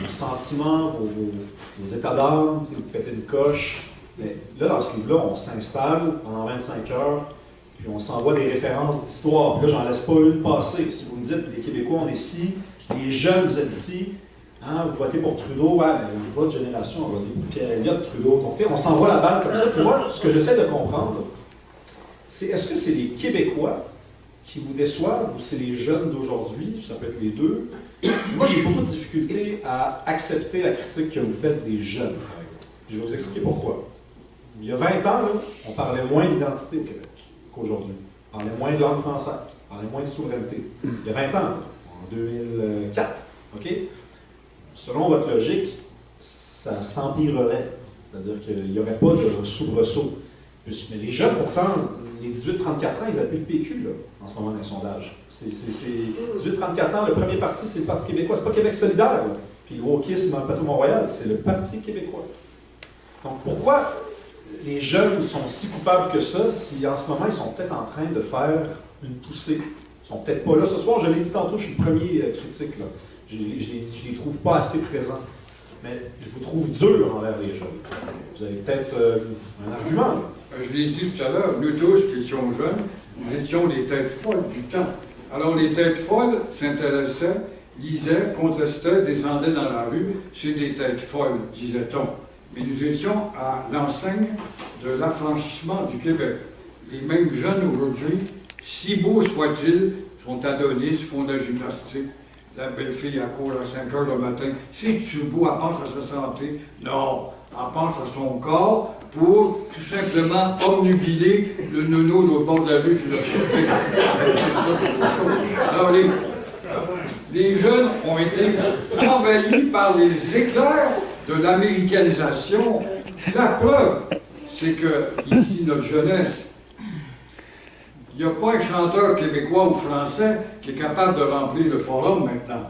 sentiments, vos états d'âme, vous pétez une coche. Mais là, dans ce livre-là, on s'installe pendant 25 heures, puis on s'envoie des références d'histoire. Là, j'en laisse pas une passer. Si vous me dites, les Québécois, on est ici, les jeunes, vous êtes ici, Hein, vous votez pour Trudeau, ouais, mais votre génération a voté pour Pierre Elliott, Trudeau. Donc, on s'envoie la balle comme ça. Puis moi, ce que j'essaie de comprendre, c'est est-ce que c'est les Québécois qui vous déçoivent ou c'est les jeunes d'aujourd'hui? Ça peut être les deux. Moi, j'ai beaucoup de difficultés à accepter la critique que vous faites des jeunes. Je vais vous expliquer pourquoi. Il y a 20 ans, là, on parlait moins d'identité au Québec qu'aujourd'hui. On parlait moins de langue française, on parlait moins de souveraineté. Il y a 20 ans, là, en 2004, OK? Selon votre logique, ça s'empirerait. C'est-à-dire qu'il n'y aurait pas de soubresaut. Mais les jeunes, pourtant, les 18-34 ans, ils appellent le PQ, là, en ce moment, dans les sondages. 18-34 ans, le premier parti, c'est le Parti québécois. C'est pas Québec solidaire, là. Puis le wokisme en plateau Mont-Royal, c'est le Parti québécois. Donc, pourquoi les jeunes sont si coupables que ça si en ce moment, ils sont peut-être en train de faire une poussée? Ils sont peut-être pas là ce soir. Je l'ai dit tantôt, je suis le premier critique, là. Je les trouve pas assez présents. Mais je vous trouve dur envers les jeunes. Vous avez peut-être un argument. Je l'ai dit tout à l'heure, nous tous qui étions jeunes, nous étions les têtes folles du temps. Alors les têtes folles s'intéressaient, lisaient, contestaient, descendaient dans la rue. C'est des têtes folles, disait-on. Mais nous étions à l'enseigne de l'affranchissement du Québec. Les mêmes jeunes aujourd'hui, si beaux soient-ils, sont adonnés, font de la gymnastique. La belle fille, elle court à 5 heures le matin. C'est-tu beau? Elle pense à sa santé? Non. Elle pense à son corps pour tout simplement obnubiler le nono de l'autre bord de la rue qui l'a sauté. Alors, les jeunes ont été envahis par les éclairs de l'américanisation. La preuve, c'est que, ici, notre jeunesse, il n'y a pas un chanteur québécois ou français qui est capable de remplir le forum maintenant.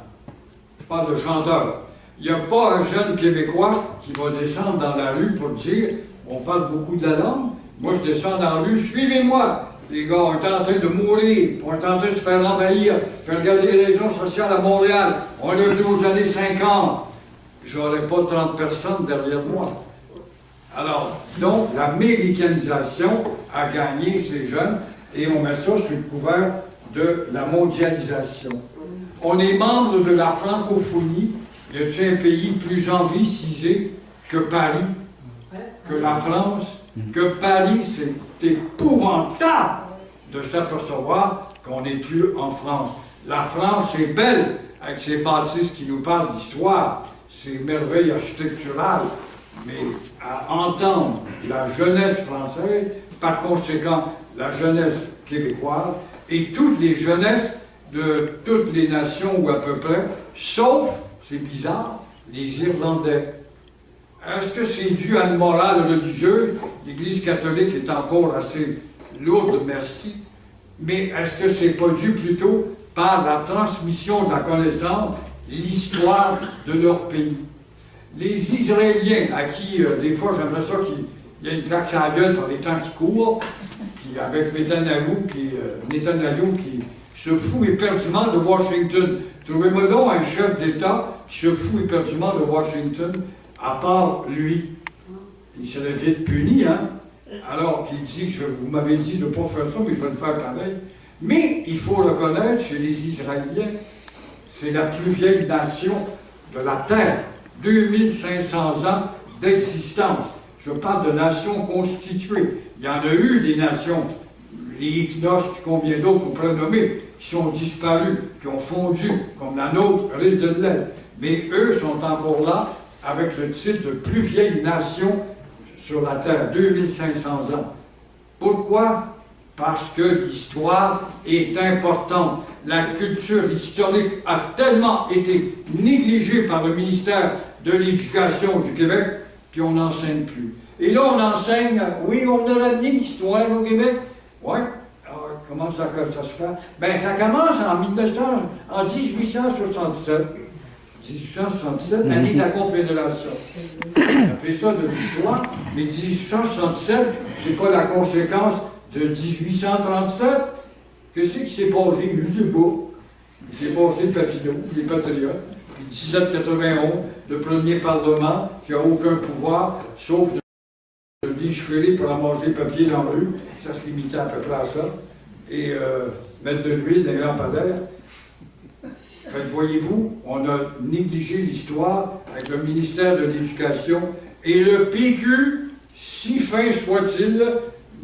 Je parle de chanteur. Il n'y a pas un jeune Québécois qui va descendre dans la rue pour dire « On parle beaucoup de la langue. Moi, je descends dans la rue. Suivez-moi. Les gars, on est en train de mourir. On est en train de se faire envahir. Puis regardez les régions sociales à Montréal. On est revenu aux années 50. J'aurais pas 30 personnes derrière moi. » Alors, donc, l'américanisation a gagné ces jeunes. Et on met ça sous le couvert de la mondialisation. On est membre de la francophonie. Y a-t-il un pays plus anglicisé que Paris, que la France, que Paris? C'est épouvantable de s'apercevoir qu'on n'est plus en France. La France est belle, avec ses bâtisses qui nous parlent d'histoire, ses merveilles architecturales, mais à entendre la jeunesse française, par conséquent, la jeunesse québécoise et toutes les jeunesses de toutes les nations ou à peu près, sauf, c'est bizarre, les Irlandais. Est-ce que c'est dû à une morale religieuse? L'Église catholique est encore assez lourde, merci, mais est-ce que c'est pas dû plutôt par la transmission de la connaissance, l'histoire de leur pays? Les Israéliens, à qui, des fois, j'aimerais ça qu'il y ait une claque sur la gueule par les temps qui courent, puis avec Netanyahu qui se fout éperdument de Washington. Trouvez-moi donc un chef d'État qui se fout éperdument de Washington, à part lui. Il serait vite puni, hein? Alors qu'il dit que vous m'avez dit de ne pas faire ça, mais je vais le faire pareil. Mais il faut reconnaître chez les Israéliens, c'est la plus vieille nation de la Terre. 2500 ans d'existence. Je parle de nations constituées. Il y en a eu des nations, les Hyknos, puis combien d'autres on pourrait nommer, qui sont disparus, qui ont fondu, comme la nôtre risque de l'être. Mais eux sont encore là, avec le titre de plus vieille nation sur la Terre, 2500 ans. Pourquoi? Parce que l'histoire est importante. La culture historique a tellement été négligée par le ministère de l'Éducation du Québec, puis on n'enseigne plus. Et là, on enseigne, oui, on a ramené l'histoire au Québec. Oui. Alors, comment ça se fait? Bien, ça commence en 1867. 1867, l'année de la Confédération. On appelle ça de l'histoire, mais 1867, c'est pas la conséquence de 1837. Qu'est-ce qui s'est passé? Je sais pas. Il s'est passé le Papineau, les Patriotes, puis 1791, le premier Parlement qui n'a aucun pouvoir, sauf de légiférer pour ramasser le papier dans la rue. Ça se limitait à peu près à ça. Et mettre de l'huile, des lampadaires. Fait que voyez-vous, on a négligé l'histoire avec le ministère de l'Éducation et le PQ, si fin soit-il,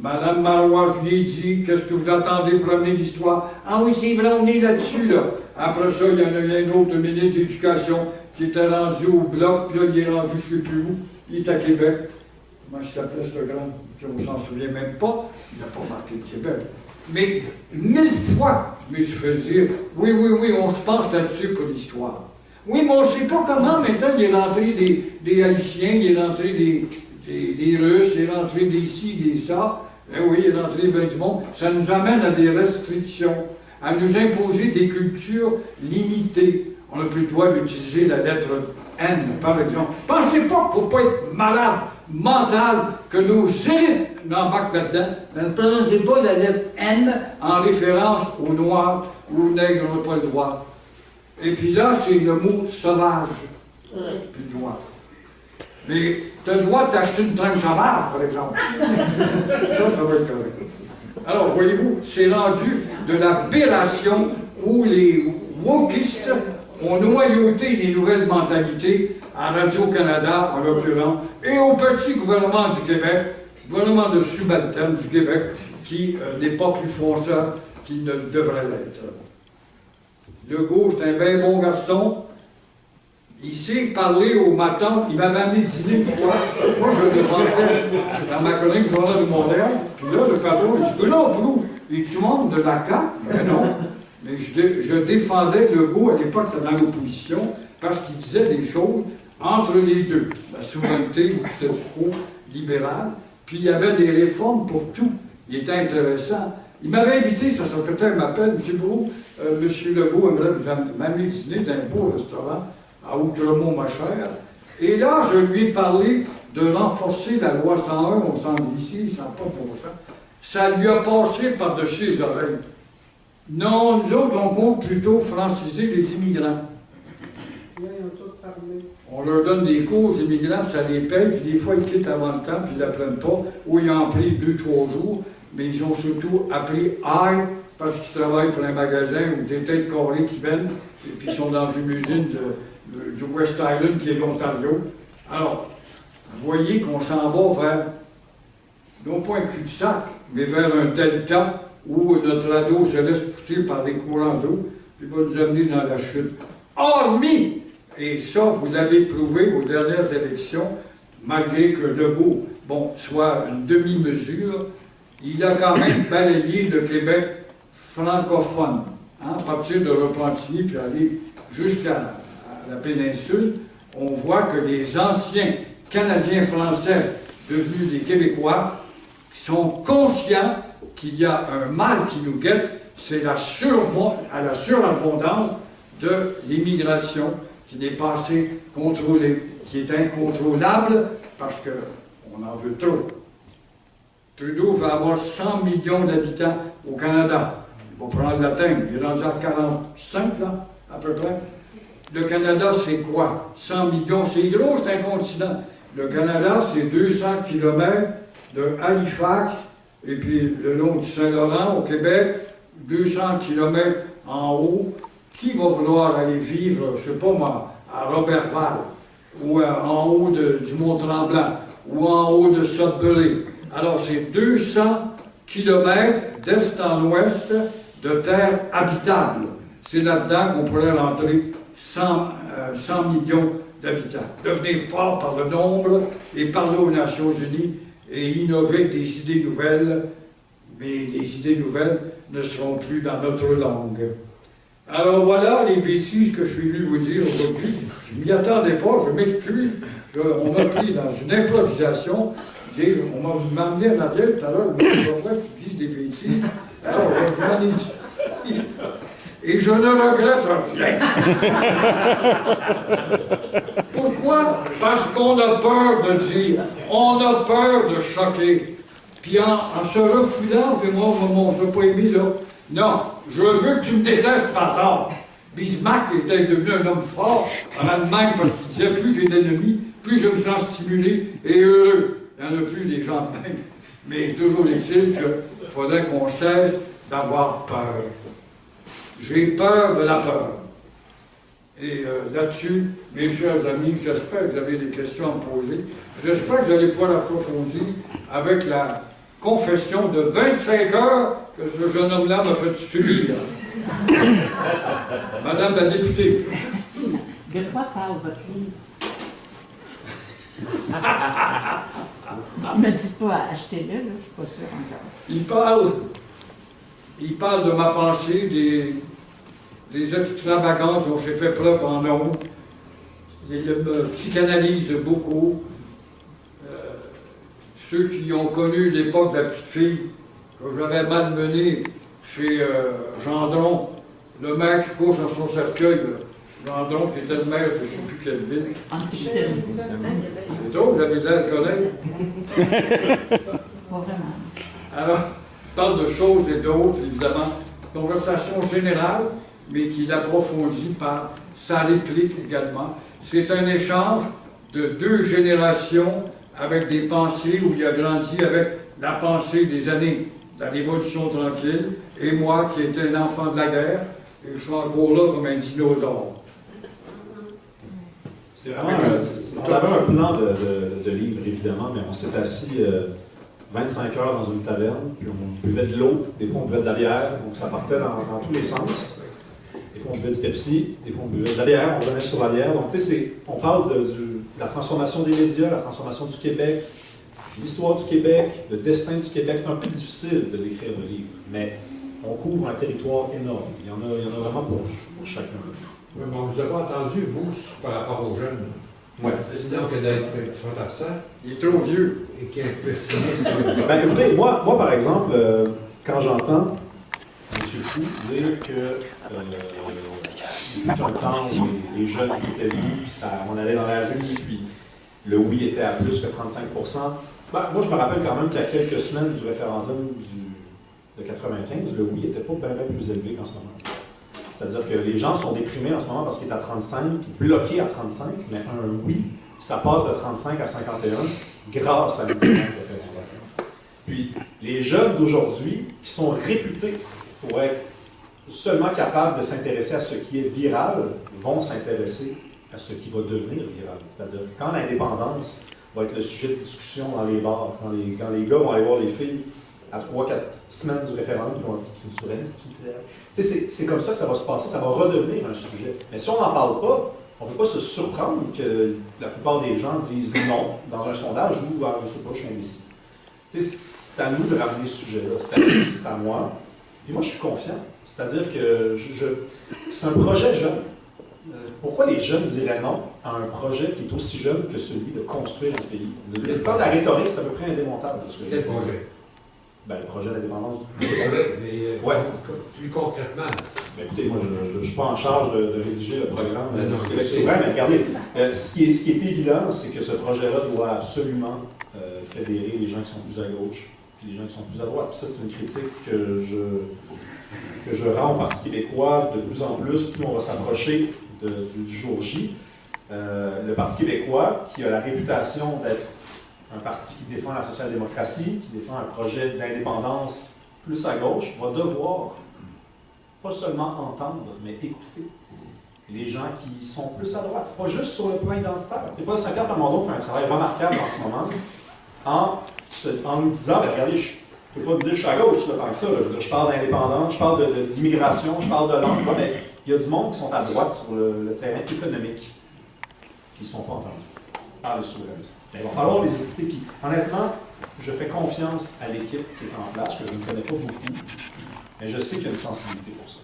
Madame Marois, je lui ai dit, qu'est-ce que vous attendez pour amener l'histoire? Ah oui, c'est vrai, on est là-dessus, là. Après ça, il y en a eu un autre ministre d'Éducation qui était rendu au bloc, puis là, il est rendu, je ne sais plus où, il est à Québec. Comment il s'appelait ce grand? On ne s'en souvient même pas, il n'a pas marqué le Québec. Mais 1000 fois, je me suis fait dire, oui, on se penche là-dessus pour l'histoire. Oui, mais on ne sait pas comment, maintenant, il est rentré des Haïtiens, il est rentré des Russes, il est rentré des ci, des ça. Eh oui, il est rentré bien du monde. Ça nous amène à des restrictions, à nous imposer des cultures limitées. On n'a plus le droit d'utiliser la lettre N, par exemple. Pensez pas qu'il ne faut pas être malade mental, que nos élites n'embarquent là-dedans. Ne prononcez pas la lettre N en référence aux Noirs ou aux Nègres n'ont pas le droit. Et puis là, c'est le mot sauvage. Plus le droit. Mais tu as le droit d'acheter une traîne sauvage, par exemple. Ça va être correct. Alors, voyez-vous, c'est rendu de l'aberration où les wokistes ont noyauté les nouvelles mentalités à Radio-Canada, en l'occurrence, et au petit gouvernement du Québec, gouvernement de subalterne du Québec, qui n'est pas plus fonceur qu'il ne devrait l'être. Legault, c'est un bien bon garçon. Il sait parler aux matins. Il m'avait amené dîner une fois. Moi, je le défendais dans ma chronique Journal de Montréal. Puis là, le patron, il dit, non, Blou, et tu montes de la CAQ? Mais non. Mais je défendais Legault à l'époque dans l'opposition parce qu'il disait des choses entre les deux. La souveraineté ou le statu quo libéral. Puis il y avait des réformes pour tout. Il était intéressant. Il m'avait invité, sa secrétaire m'appelle, M. Brou, M. Legault aimerait vous m'amener dîner d'un beau restaurant à Outremont, ma chère. Et là, je lui ai parlé de renforcer la loi 101 au centre d'ici, ça n'a pas de bon sens. Ça lui a passé par-dessus les oreilles. Non, nous autres, on compte plutôt franciser les immigrants. On leur donne des cours aux immigrants, ça les paye, puis des fois, ils quittent avant le temps, puis ils n'apprennent pas, ou ils ont appris 2-3 jours, mais ils ont surtout appris aïe, parce qu'ils travaillent pour un magasin ou des têtes carrées qui viennent, et puis ils sont dans une usine du West Island, qui est l'Ontario. Alors, vous voyez qu'on s'en va vers, non pas un cul-de-sac, mais vers un delta où notre ado se laisse pousser par des courants d'eau, puis va nous amener dans la chute. Hormis, et ça, vous l'avez prouvé aux dernières élections, malgré que Legault, bon, soit une demi-mesure, il a quand même balayé le Québec francophone, hein, à partir de Repentigny, puis aller jusqu'à la péninsule. On voit que les anciens Canadiens français devenus des Québécois sont conscients qu'il y a un mal qui nous guette, c'est la surabondance de l'immigration qui n'est pas assez contrôlée, qui est incontrôlable parce qu'on en veut trop. Trudeau va avoir 100 millions d'habitants au Canada. Il va prendre l'atteindre. Il est rendu à 45, là, à peu près. Le Canada, c'est quoi? 100 millions, c'est gros, c'est un continent. Le Canada, c'est 200 km de Halifax, et puis le long du Saint-Laurent, au Québec, 200 km en haut. Qui va vouloir aller vivre, je ne sais pas moi, à Robertval, ou en haut du Mont-Tremblant, ou en haut de Sudbury? Alors, c'est 200 km d'est en ouest de terre habitable. C'est là-dedans qu'on pourrait rentrer 100 millions d'habitants. Devenir fort par le nombre et parler aux Nations Unies et innover des idées nouvelles, mais les idées nouvelles ne seront plus dans notre langue. Alors voilà les bêtises que je suis venu vous dire aujourd'hui. Je ne m'y attendais pas, je m'excuse. On m'a pris dans une improvisation. On m'a amené en arrière tout à l'heure, mais c'est pas vrai que tu dises des bêtises. Alors, je m'en ai dit. Et je ne regrette rien. Pourquoi? Parce qu'on a peur de dire, on a peur de choquer. Puis en se refoulant, puis moi, je n'ai pas aimé, là. Non, je veux que tu me détestes par tard. Bismarck était devenu un homme fort en Allemagne parce qu'il disait plus j'ai d'ennemis, plus je me sens stimulé et heureux. Il n'y en a plus des gens de même. Mais toujours est-il qu'il faudrait qu'on cesse d'avoir peur. J'ai peur de la peur. Et là-dessus, mes chers amis, j'espère que vous avez des questions à me poser. J'espère que vous allez pouvoir approfondir avec la confession de 25 heures que ce jeune homme-là m'a fait subir. Madame la députée. De quoi parle votre livre? Ne me dites pas, achetez-le, là, je ne suis pas sûre encore. Il parle de ma pensée, des extravagances dont j'ai fait preuve en nombre. Il me psychanalyse beaucoup. Ceux qui ont connu l'époque de la petite fille que j'avais malmenée chez Gendron, le maire qui couche dans son cercueil, Gendron qui était le maire de je ne sais plus quelle ville. C'est drôle, vous avez l'air de connaître. Pas vraiment. Alors, il parle de choses et d'autres, évidemment. Conversation générale, mais qui l'approfondit par sa réplique également. C'est un échange de 2 générations avec des pensées où il a grandi avec la pensée des années de la Révolution tranquille, et moi qui étais un enfant de la guerre, et je suis encore là comme un dinosaure. C'est vraiment. On avait un plan de livre, évidemment, mais on s'est assis 25 heures dans une taverne, puis on buvait de l'eau, des fois on buvait de la bière, donc ça partait dans tous les sens. Des fois on buvait du Pepsi, des fois on buvait de la bière, on revenait sur la bière. Donc, tu sais, on parle de la transformation des médias, la transformation du Québec, l'histoire du Québec, le destin du Québec. C'est un peu difficile de décrire le livre, mais on couvre un territoire énorme. Il y en a vraiment pour chacun. Oui, mais on vous a pas entendu, vous, par rapport aux jeunes. Ouais. C'est donc d'être qui sont absents Il est trop vieux. et qui est pessimiste. Ben, écoutez, moi, par exemple, quand j'entends M. Fou dire que il fut un temps où les jeunes étaient oui, puis on allait dans la rue, puis le oui était à plus que 35%. Ben, moi, je me rappelle quand même qu'à quelques semaines du référendum de 95, le oui n'était pas bien plus élevé qu'en ce moment. C'est-à-dire que les gens sont déprimés en ce moment parce qu'il est à 35, bloqué à 35, mais un oui, ça passe de 35 à 51 grâce à l'événement référendaire. Puis, les jeunes d'aujourd'hui, qui sont réputés pour être seulement capables de s'intéresser à ce qui est viral, vont s'intéresser à ce qui va devenir viral. C'est-à-dire que quand l'indépendance va être le sujet de discussion dans les bars, quand les gars vont aller voir les filles à 3-4 semaines du référendum, ils vont dire « tu me souviens, tu me fais... » C'est comme ça que ça va se passer, ça va redevenir un sujet. Mais si on n'en parle pas, on ne peut pas se surprendre que la plupart des gens disent non dans un sondage ou ah, je ne sais pas, je suis imbécile. C'est à nous de ramener ce sujet-là, c'est à moi. Et moi, je suis confiant. C'est-à-dire que c'est un projet jeune. Pourquoi les jeunes diraient non à un projet qui est aussi jeune que celui de construire un pays? Le plan de la rhétorique, c'est à peu près indémontable. Quel projet? Ben, le projet d'indépendance du Oui, mais ouais. Plus concrètement. Ben, écoutez, moi, je ne suis pas en charge de rédiger le programme du Québec c'est souverain, mais regardez, ce qui est évident, c'est que ce projet-là doit absolument fédérer les gens qui sont plus à gauche et les gens qui sont plus à droite. Puis ça, c'est une critique que je rends au Parti québécois de plus en plus on va s'approcher du jour J. Le Parti québécois, qui a la réputation d'être un parti qui défend la social-démocratie, qui défend un projet d'indépendance plus à gauche, va devoir pas seulement entendre, mais écouter les gens qui sont plus à droite, pas juste sur le plan identitaire. C'est pas Saint-Pierre Plamondon fait un travail remarquable en ce moment en nous disant, ben, regardez, je ne peux pas me dire que je suis à gauche là, tant que ça. Là. Je veux dire, je parle d'indépendance, je parle d'immigration, je parle de l'emploi, mais il y a du monde qui sont à droite sur le terrain économique qui ne sont pas entendus par les souverainistes. Mais il va falloir les écouter. Puis, honnêtement, je fais confiance à l'équipe qui est en place, que je ne connais pas beaucoup, mais je sais qu'il y a une sensibilité pour ça.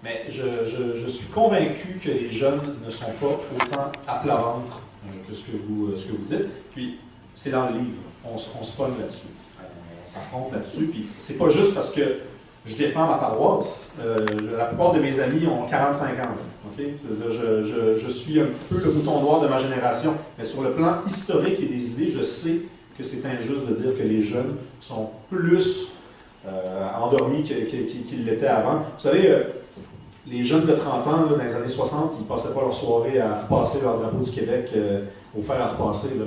Mais je suis convaincu que les jeunes ne sont pas autant à plat ventre que ce que vous dites. Puis, c'est dans le livre. On se pogne là-dessus. On s'affronte là-dessus. Puis, c'est pas juste parce que je défends ma paroisse. La plupart de mes amis ont 45 ans. Okay? Je suis un petit peu le mouton noir de ma génération. Mais sur le plan historique et des idées, je sais que c'est injuste de dire que les jeunes sont plus endormis qu'ils l'étaient avant. Vous savez, les jeunes de 30 ans, là, dans les années 60, ils ne passaient pas leur soirée à repasser leur drapeau du Québec au fer à repasser là,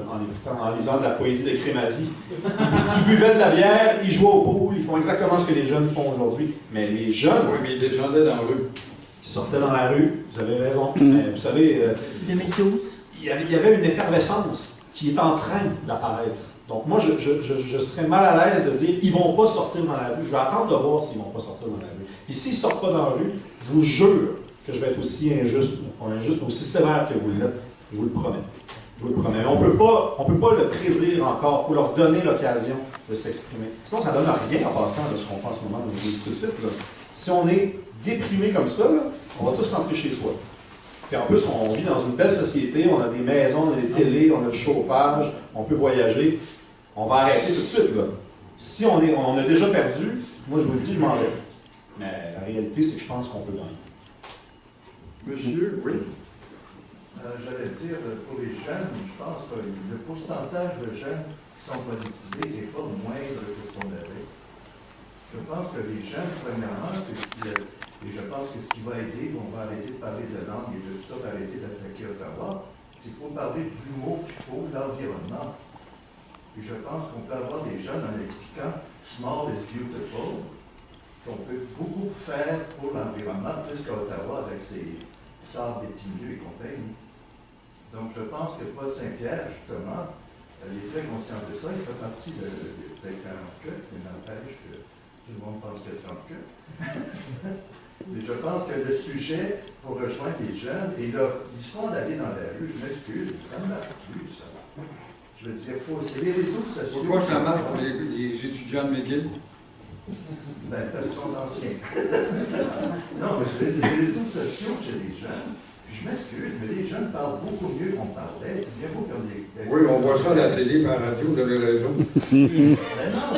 en lisant de la poésie de Crémazie. Ils buvaient de la bière, ils jouaient au pool, ils font exactement ce que les jeunes font aujourd'hui. Mais les jeunes... Oui, mais ils descendaient dans la rue. qui sortaient dans la rue, vous avez raison. Mais vous savez, 2012. il y avait une effervescence qui est en train d'apparaître. Donc moi, je serais mal à l'aise de dire ils ne vont pas sortir dans la rue. Je vais attendre de voir s'ils ne vont pas sortir dans la rue. Puis s'ils ne sortent pas dans la rue, je vous jure que je vais être aussi injuste, aussi sévère que vous l'êtes. Je vous le promets. Je vous le promets. Mais on peut pas le prédire encore. Il faut leur donner l'occasion de s'exprimer. Sinon, ça ne donne rien en passant de ce qu'on fait en ce moment. Je vous le dis tout de suite. Là. Si on est déprimé comme ça, là, on va tous rentrer chez soi. Puis en plus, on vit dans une belle société, on a des maisons, on a des télés, on a du chauffage, on peut voyager. On va arrêter tout de suite. Là. Si on a déjà perdu, moi je vous le dis, je m'enlève. Mais la réalité, c'est que je pense qu'on peut gagner. Monsieur, oui. J'allais dire, pour les jeunes, je pense que le pourcentage de jeunes qui sont politisés n'est pas moindre que ce qu'on avait. Je pense que les jeunes, premièrement, et je pense que ce qui va aider, on va arrêter de parler de langue et de tout ça, arrêter d'attaquer Ottawa, c'est qu'il faut parler du mot qu'il faut, l'environnement. Et je pense qu'on peut avoir des jeunes en expliquant « small is beautiful », qu'on peut beaucoup faire pour l'environnement, plus qu'à Ottawa avec ses sables bitumineux et compagnie. Donc, je pense que Paul Saint-Pierre, justement, il est très conscient de ça. Il fait partie des 40 queues, mais n'empêche que tout le monde pense qu'il y a 30 queues. Mais je pense que le sujet pour rejoindre les jeunes et leur histoire d'aller dans la rue, je m'excuse, ça ne marche plus, ça. Je veux dire, c'est les réseaux sociaux. Pourquoi ça marche pour les étudiants de McGill? Ben, parce qu'ils sont anciens. Non, mais je veux dire, les réseaux sociaux chez les jeunes. Je m'excuse, mais les jeunes parlent beaucoup mieux qu'on parlait. C'est bien beau comme des... Oui, on voit ça à la télé, par la radio, vous avez raison. Ben non,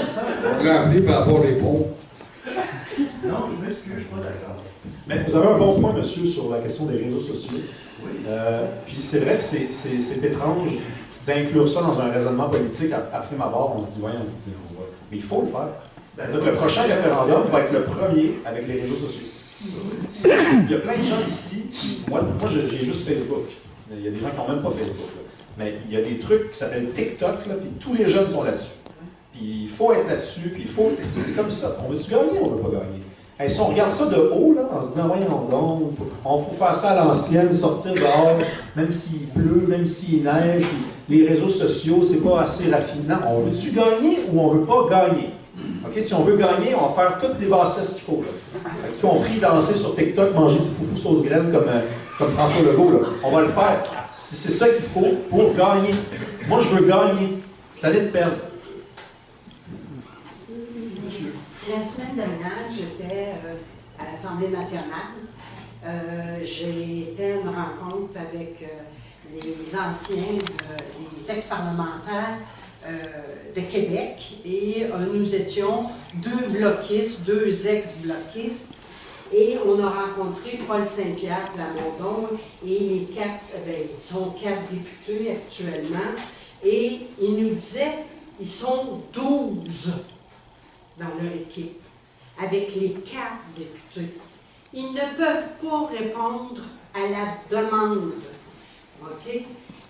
On l'a appelé par rapport des ponts. non, je m'excuse, je suis pas d'accord. Mais vous avez un bon point, monsieur, sur la question des réseaux sociaux. Oui. Puis c'est vrai que c'est étrange d'inclure ça dans un raisonnement politique après ma barre. On se dit, voyons, mais il faut le faire. C'est-à-dire que le prochain référendum va être le premier avec les réseaux sociaux. Il y a plein de gens ici, moi j'ai juste Facebook. Il y a des gens qui n'ont même pas Facebook. Là. Mais il y a des trucs qui s'appellent TikTok, là, puis tous les jeunes sont là-dessus. Puis il faut être là-dessus, puis c'est comme ça. On veut-tu gagner ou on ne veut pas gagner? Hey, si on regarde ça de haut, là, en se disant, voyons donc, on faut faire ça à l'ancienne, sortir dehors, même s'il pleut, même s'il neige, puis les réseaux sociaux, c'est pas assez raffinant. On veut-tu gagner ou on ne veut pas gagner? Okay? Si on veut gagner, on va faire toutes les bassesses qu'il faut. Y compris danser sur TikTok, manger du foufou sauce graine comme François Legault. Là. On va le faire. C'est ça qu'il faut pour gagner. Moi, je veux gagner. Je suis allé de perdre. La semaine dernière, j'étais à l'Assemblée nationale. J'ai été à une rencontre avec les anciens, les ex-parlementaires de Québec et nous étions deux bloquistes, deux ex-bloquistes et on a rencontré Paul Saint-Pierre Plamondon et les quatre, ils sont 4 députés actuellement et ils nous disaient ils sont 12 dans leur équipe avec les 4 députés. Ils ne peuvent pas répondre à la demande. OK? Et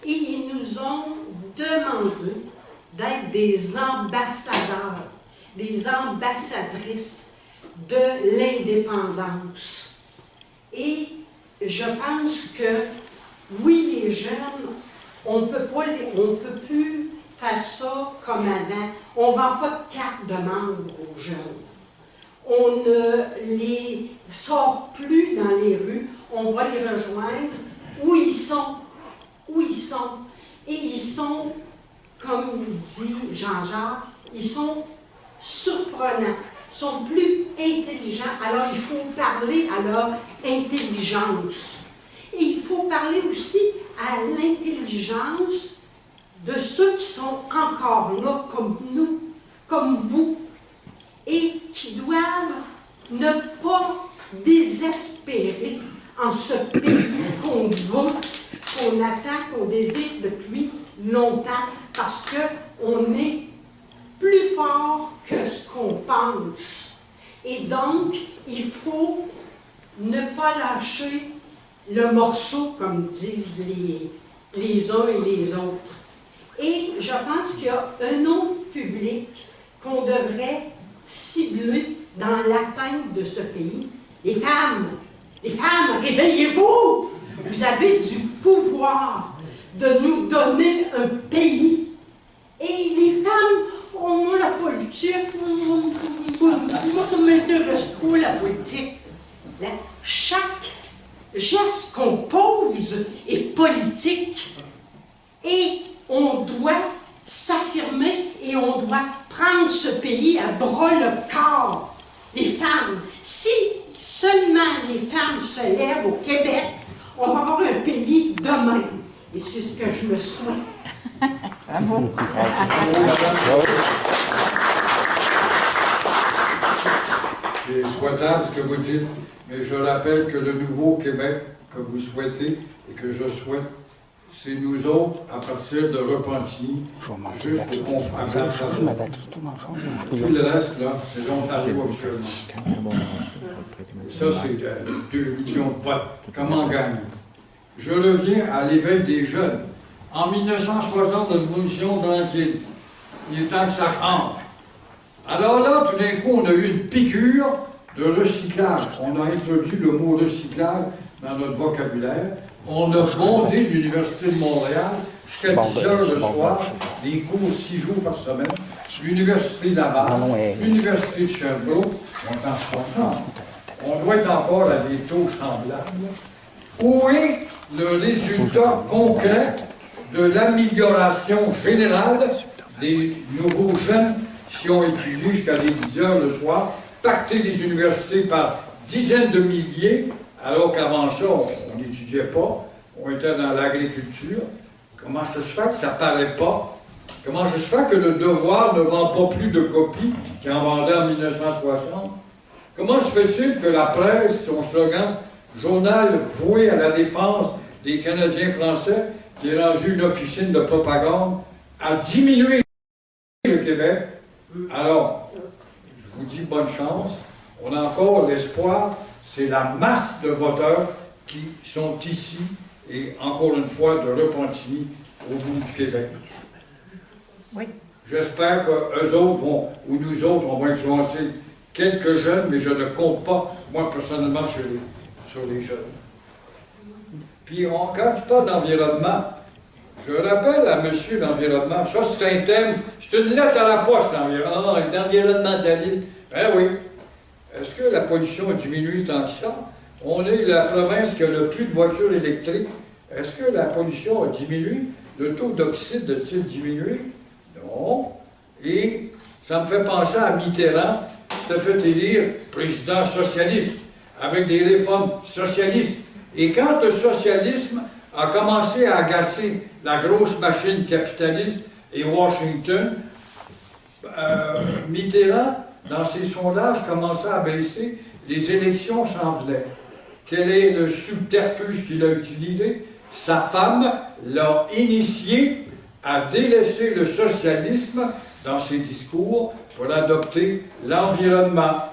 ils nous ont demandé d'être des ambassadeurs, des ambassadrices de l'indépendance. Et je pense que, oui, les jeunes, on peut plus faire ça comme avant. On ne vend pas de carte de membre aux jeunes. On ne les sort plus dans les rues. On va les rejoindre où ils sont. Où ils sont. Et ils sont, comme dit Jean-Jacques, ils sont surprenants, sont plus intelligents. Alors, il faut parler à leur intelligence. Et il faut parler aussi à l'intelligence de ceux qui sont encore là, comme nous, comme vous, et qui doivent ne pas désespérer en ce pays qu'on veut, qu'on attend, qu'on désire depuis longtemps, parce qu'on est plus fort que ce qu'on pense. Et donc, il faut ne pas lâcher le morceau, comme disent les uns et les autres. Et je pense qu'il y a un autre public qu'on devrait cibler dans l'atteinte de ce pays, les femmes. Les femmes, réveillez-vous! Vous avez du pouvoir de nous donner un pays. Et les femmes, la politique, moi, ça m'intéresse pas, la politique. Chaque geste qu'on pose est politique. Et on doit s'affirmer et on doit prendre ce pays à bras le corps. Les femmes, si seulement les femmes se lèvent au Québec, on va avoir un pays demain. Et c'est ce que je me souhaite. Bravo. C'est souhaitable ce que vous dites, mais je rappelle que le nouveau Québec que vous souhaitez et que je souhaite, c'est nous autres, à partir de Repentigny, juste pour qu'on fasse ça. Tout le reste, là, c'est l'Ontario actuellement. Ça, c'est 2 millions de votes. Comment gagner? Je reviens à l'éveil des jeunes. En 1960, notre révolution tranquille. Il est temps que ça change. Alors là, tout d'un coup, on a eu une piqûre de recyclage. On a introduit le mot recyclage dans notre vocabulaire. On a bondé l'Université de Montréal jusqu'à 10 heures le soir, des cours 6 jours par semaine. L'Université de Laval, l'Université de Sherbrooke, on est en 60. On doit être encore à des taux semblables. Où est le résultat concret de l'amélioration générale des nouveaux jeunes qui ont étudié jusqu'à des 10 heures le soir, pacté des universités par dizaines de milliers, alors qu'avant ça, on n'étudiait pas, on était dans l'agriculture. Comment ça se fait que ça ne paraît pas? Comment ça se fait que le Devoir ne vend pas plus de copies qu'il en vendait en 1960? Comment se fait-il que la presse, son slogan « Journal voué à la défense des Canadiens français », qui est rendu une officine de propagande, a diminué le Québec? Alors, je vous dis bonne chance. On a encore l'espoir. C'est la masse de voteurs qui sont ici, et encore une fois, de Repentigny au bout du Québec. Oui. J'espère qu'eux autres vont, ou nous autres, on va influencer quelques jeunes, mais je ne compte pas, moi, personnellement, sur les jeunes. Puis, quand tu parles d'environnement, je rappelle à monsieur l'environnement, ça c'est un thème, c'est une lettre à la poste, l'environnement. Ah, l'environnementaliste. Ben oui. Est-ce que la pollution a diminué tant que ça? On est la province qui a le plus de voitures électriques. Est-ce que la pollution a diminué? Le taux d'oxyde a-t-il diminué? Non. Et ça me fait penser à Mitterrand, qui s'est fait élire président socialiste, avec des réformes socialistes. Et quand le socialisme a commencé à agacer la grosse machine capitaliste et Washington, Mitterrand, dans ses sondages, commençait à baisser, les élections s'en venaient. Quel est le subterfuge qu'il a utilisé? Sa femme l'a initié à délaisser le socialisme dans ses discours pour adopter l'environnement.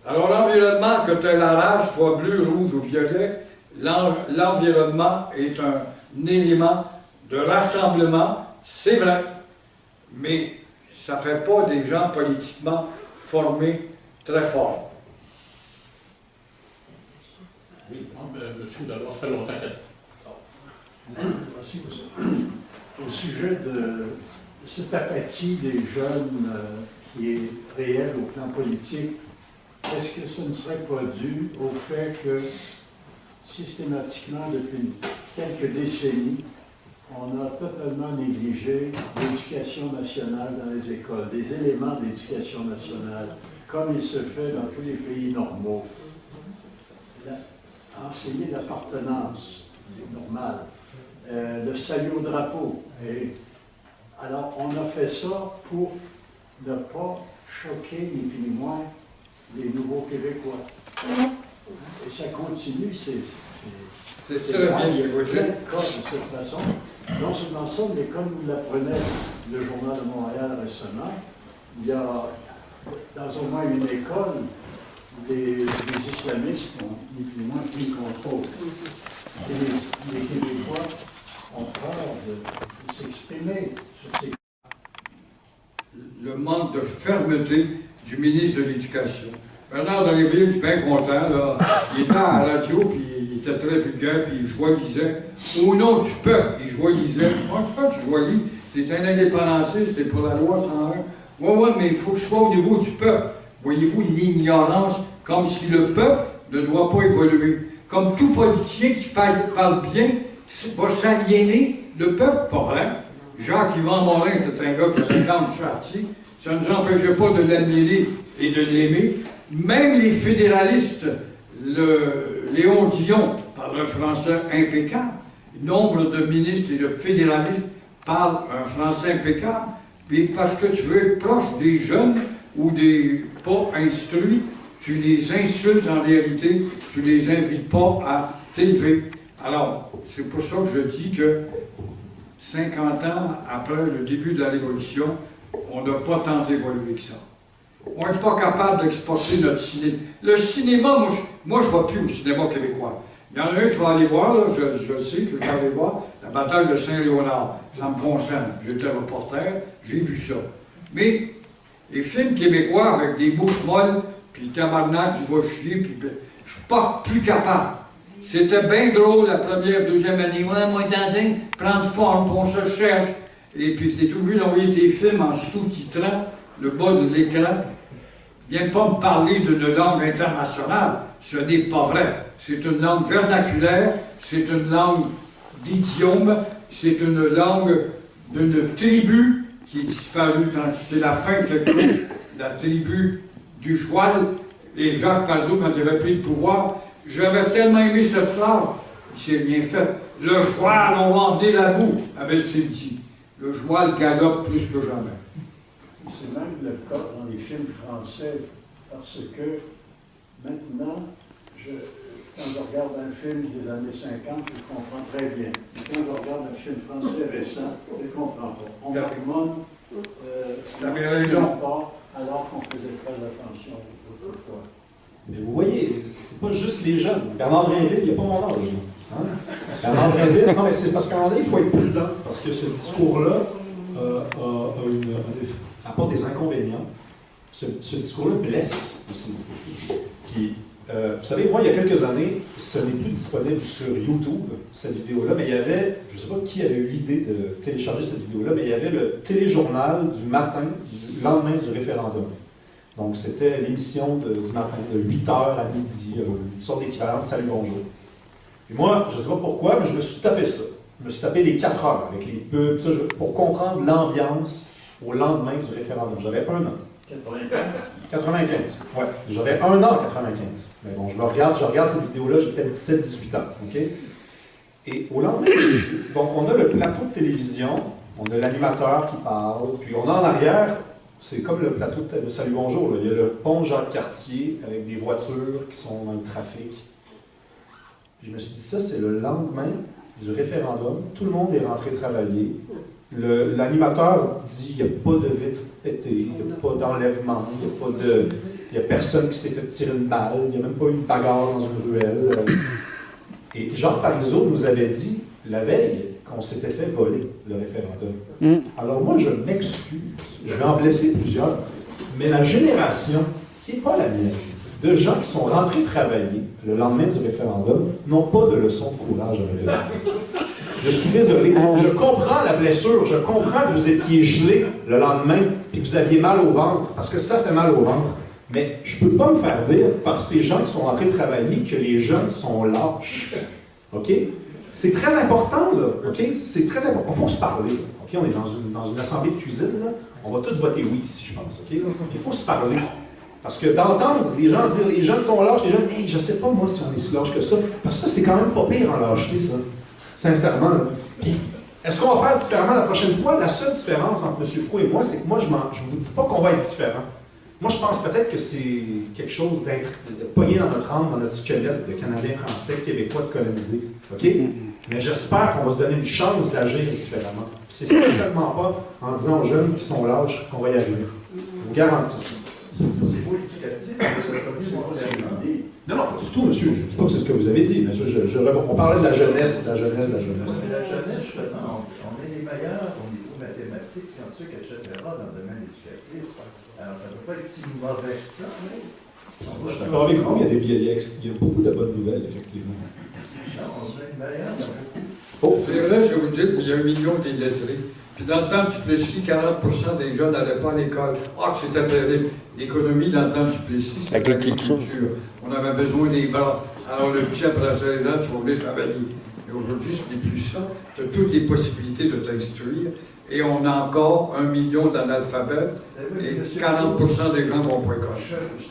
Alors l'environnement, que tu as la rage, soit bleu, rouge ou violet, l'environnement est un élément de rassemblement, c'est vrai, mais ça ne fait pas des gens politiquement formés très forts. Oui, monsieur, d'abord, ça fait longtemps Merci, monsieur. Au sujet de cette apathie des jeunes qui est réelle au plan politique, est-ce que ce ne serait pas dû au fait que systématiquement, depuis quelques décennies, on a totalement négligé l'éducation nationale dans les écoles, des éléments d'éducation nationale, comme il se fait dans tous les pays normaux. Enseigner l'appartenance normale, le salut au drapeau. Et alors, on a fait ça pour ne pas choquer, ni plus ni moins, les nouveaux Québécois. Et ça continue, c'est très bien, de cette façon. Non seulement ça, mais comme nous l'apprenait le Journal de Montréal récemment, il y a dans au moins une école, les islamistes ont ni plus ni moins pris le contrôle. Et les Québécois ont peur de s'exprimer sur ces... Le manque de fermeté du ministre de l'Éducation. Bernard Drinville, je suis bien content, là. Il était à la radio, puis il était très vulgaire, puis il joyelisait. Au nom du peuple, il joyelisait. Moi, tu joyelises. T'es un indépendantiste, t'es pour la loi 101. Ouais, mais il faut que je sois au niveau du peuple. Voyez-vous l'ignorance, comme si le peuple ne doit pas évoluer. Comme tout politicien qui parle bien, va s'aliéner le peuple, pas vrai. Jacques-Yvan Morin était un gars qui avait une grande chartie. Ça ne nous empêchait pas de l'admirer et de l'aimer. Même les fédéralistes, Léon Dion parle un français impeccable. Nombre de ministres et de fédéralistes parlent un français impeccable. Mais parce que tu veux être proche des jeunes ou des pas instruits, tu les insultes en réalité, tu les invites pas à t'élever. Alors, c'est pour ça que je dis que 50 ans après le début de la Révolution, on n'a pas tant évolué que ça. On n'est pas capable d'exporter notre cinéma. Le cinéma, moi je ne vais plus au cinéma québécois. Il y en a un que je vais aller voir, là, je sais que je vais aller voir, la bataille de Saint-Léonard. Ça me concerne. J'étais reporter, j'ai vu ça. Mais les films québécois avec des bouches molles, puis tabarnak qui va chier, puis je suis pas plus capable. C'était bien drôle la première, deuxième année. Ouais, moi, prendre forme, on se cherche. Et puis, c'est tout obligé d'envoyer tes films en sous-titrant le bas de l'écran. Viens pas me parler d'une langue internationale. Ce n'est pas vrai. C'est une langue vernaculaire, c'est une langue d'idiome, c'est une langue d'une tribu qui est disparue. C'est la fin de quelque chose, la tribu du Joual. Et Jacques Parizeau, quand il avait pris le pouvoir, j'avais tellement aimé cette phrase, il s'est rien fait. Le Joual, on va en venir à bout, avait-il dit. Le Joual galope plus que jamais. C'est même le cas dans les films français, parce que maintenant, quand je regarde un film des années 50, je comprends très bien. Mais quand je regarde un film français récent, je ne comprends pas. On m'harmonne pas alors qu'on faisait très attention autrefois. Mais vous voyez, c'est pas juste les jeunes. Bernard Drinville, il n'y a pas mon âge. Hein? Bernard Drinville, non, mais c'est parce qu'à un moment donné, il faut être prudent, parce que ce discours-là apporte des inconvénients. Ce discours-là blesse aussi. Puis, vous savez, moi, il y a quelques années, ce n'est plus disponible sur YouTube, cette vidéo-là, mais il y avait, je ne sais pas qui avait eu l'idée de télécharger cette vidéo-là, mais il y avait le téléjournal du matin, du lendemain du référendum. Donc, c'était l'émission du matin, de 8h à midi, une sorte d'équivalent de Salut, bonjour. Et moi, je ne sais pas pourquoi, mais je me suis tapé ça. Je me suis tapé les 4 heures avec les pubs, ça, pour comprendre l'ambiance au lendemain du référendum. J'avais 1 an. 95, ouais. J'avais 1 an en 95. Mais bon, je regarde cette vidéo-là, j'étais 17-18 ans, OK? Et au lendemain, donc on a le plateau de télévision, on a l'animateur qui parle, puis on a en arrière, c'est comme le plateau de Salut Bonjour, là. Il y a le pont Jacques-Cartier avec des voitures qui sont dans le trafic. Je me suis dit, ça, c'est le lendemain du référendum, tout le monde est rentré travailler. L'animateur dit qu'il n'y a pas de vitre pétée, il n'y a pas d'enlèvement, il n'y a personne qui s'est fait tirer une balle, il n'y a même pas eu de bagarre dans une ruelle. Et Jacques Parizeau nous avait dit, la veille, qu'on s'était fait voler le référendum. Alors moi, je m'excuse, je vais en blesser plusieurs, mais la génération, qui n'est pas la mienne, de gens qui sont rentrés travailler le lendemain du référendum, n'ont pas de leçon de courage à me donner. Je suis désolé. Je comprends la blessure. Je comprends que vous étiez gelé le lendemain et que vous aviez mal au ventre, parce que ça fait mal au ventre. Mais je ne peux pas me faire dire par ces gens qui sont rentrés travailler que les jeunes sont lâches. OK? C'est très important, là. OK? C'est très important. Il faut se parler. OK? On est dans une assemblée de cuisine, là. On va tous voter oui ici, je pense. OK? Il faut se parler. Parce que d'entendre les gens dire les jeunes sont lâches, les jeunes, hey, je ne sais pas moi si on est si lâche que ça. Parce que ça, c'est quand même pas pire en lâcheté, ça. Sincèrement. Là. Puis, est-ce qu'on va faire différemment la prochaine fois? La seule différence entre M. Proulx et moi, c'est que moi, je ne vous dis pas qu'on va être différent. Moi, je pense peut-être que c'est quelque chose de pogné dans notre âme, dans notre squelette de Canadiens, Français, Québécois, de colonisés. OK? Mais j'espère qu'on va se donner une chance d'agir différemment. Puis c'est certainement pas en disant aux jeunes qui sont lâches qu'on va y arriver. Je vous garantis ça. Non, pas du tout, monsieur. Je ne dis pas que c'est ce que vous avez dit, monsieur. On parlait de la jeunesse, Mais la jeunesse, on est les meilleurs au niveau mathématique, scientifique, etc., dans le domaine éducatif. Alors, ça ne peut pas être si mauvais que ça, mais Je suis d'accord avec vous, il y a il y a beaucoup de bonnes nouvelles, effectivement. Non, on a une meilleure. Oh, C'est vrai, je vous dis qu'il y a 1 million d'illettrés. Puis dans le temps du Plessis, 40% des jeunes n'allaient pas à l'école. Ah, c'était terrible. L'économie dans le temps du Plessis, c'était l'agriculture. On avait besoin des bras. Alors le petit après 16 ans, tu vas venir travailler. Et aujourd'hui, ce n'est plus ça. Tu as toutes les possibilités de t'instruire. Et on a encore 1 million d'analphabètes. Et 40% des gens vont pas à l'école.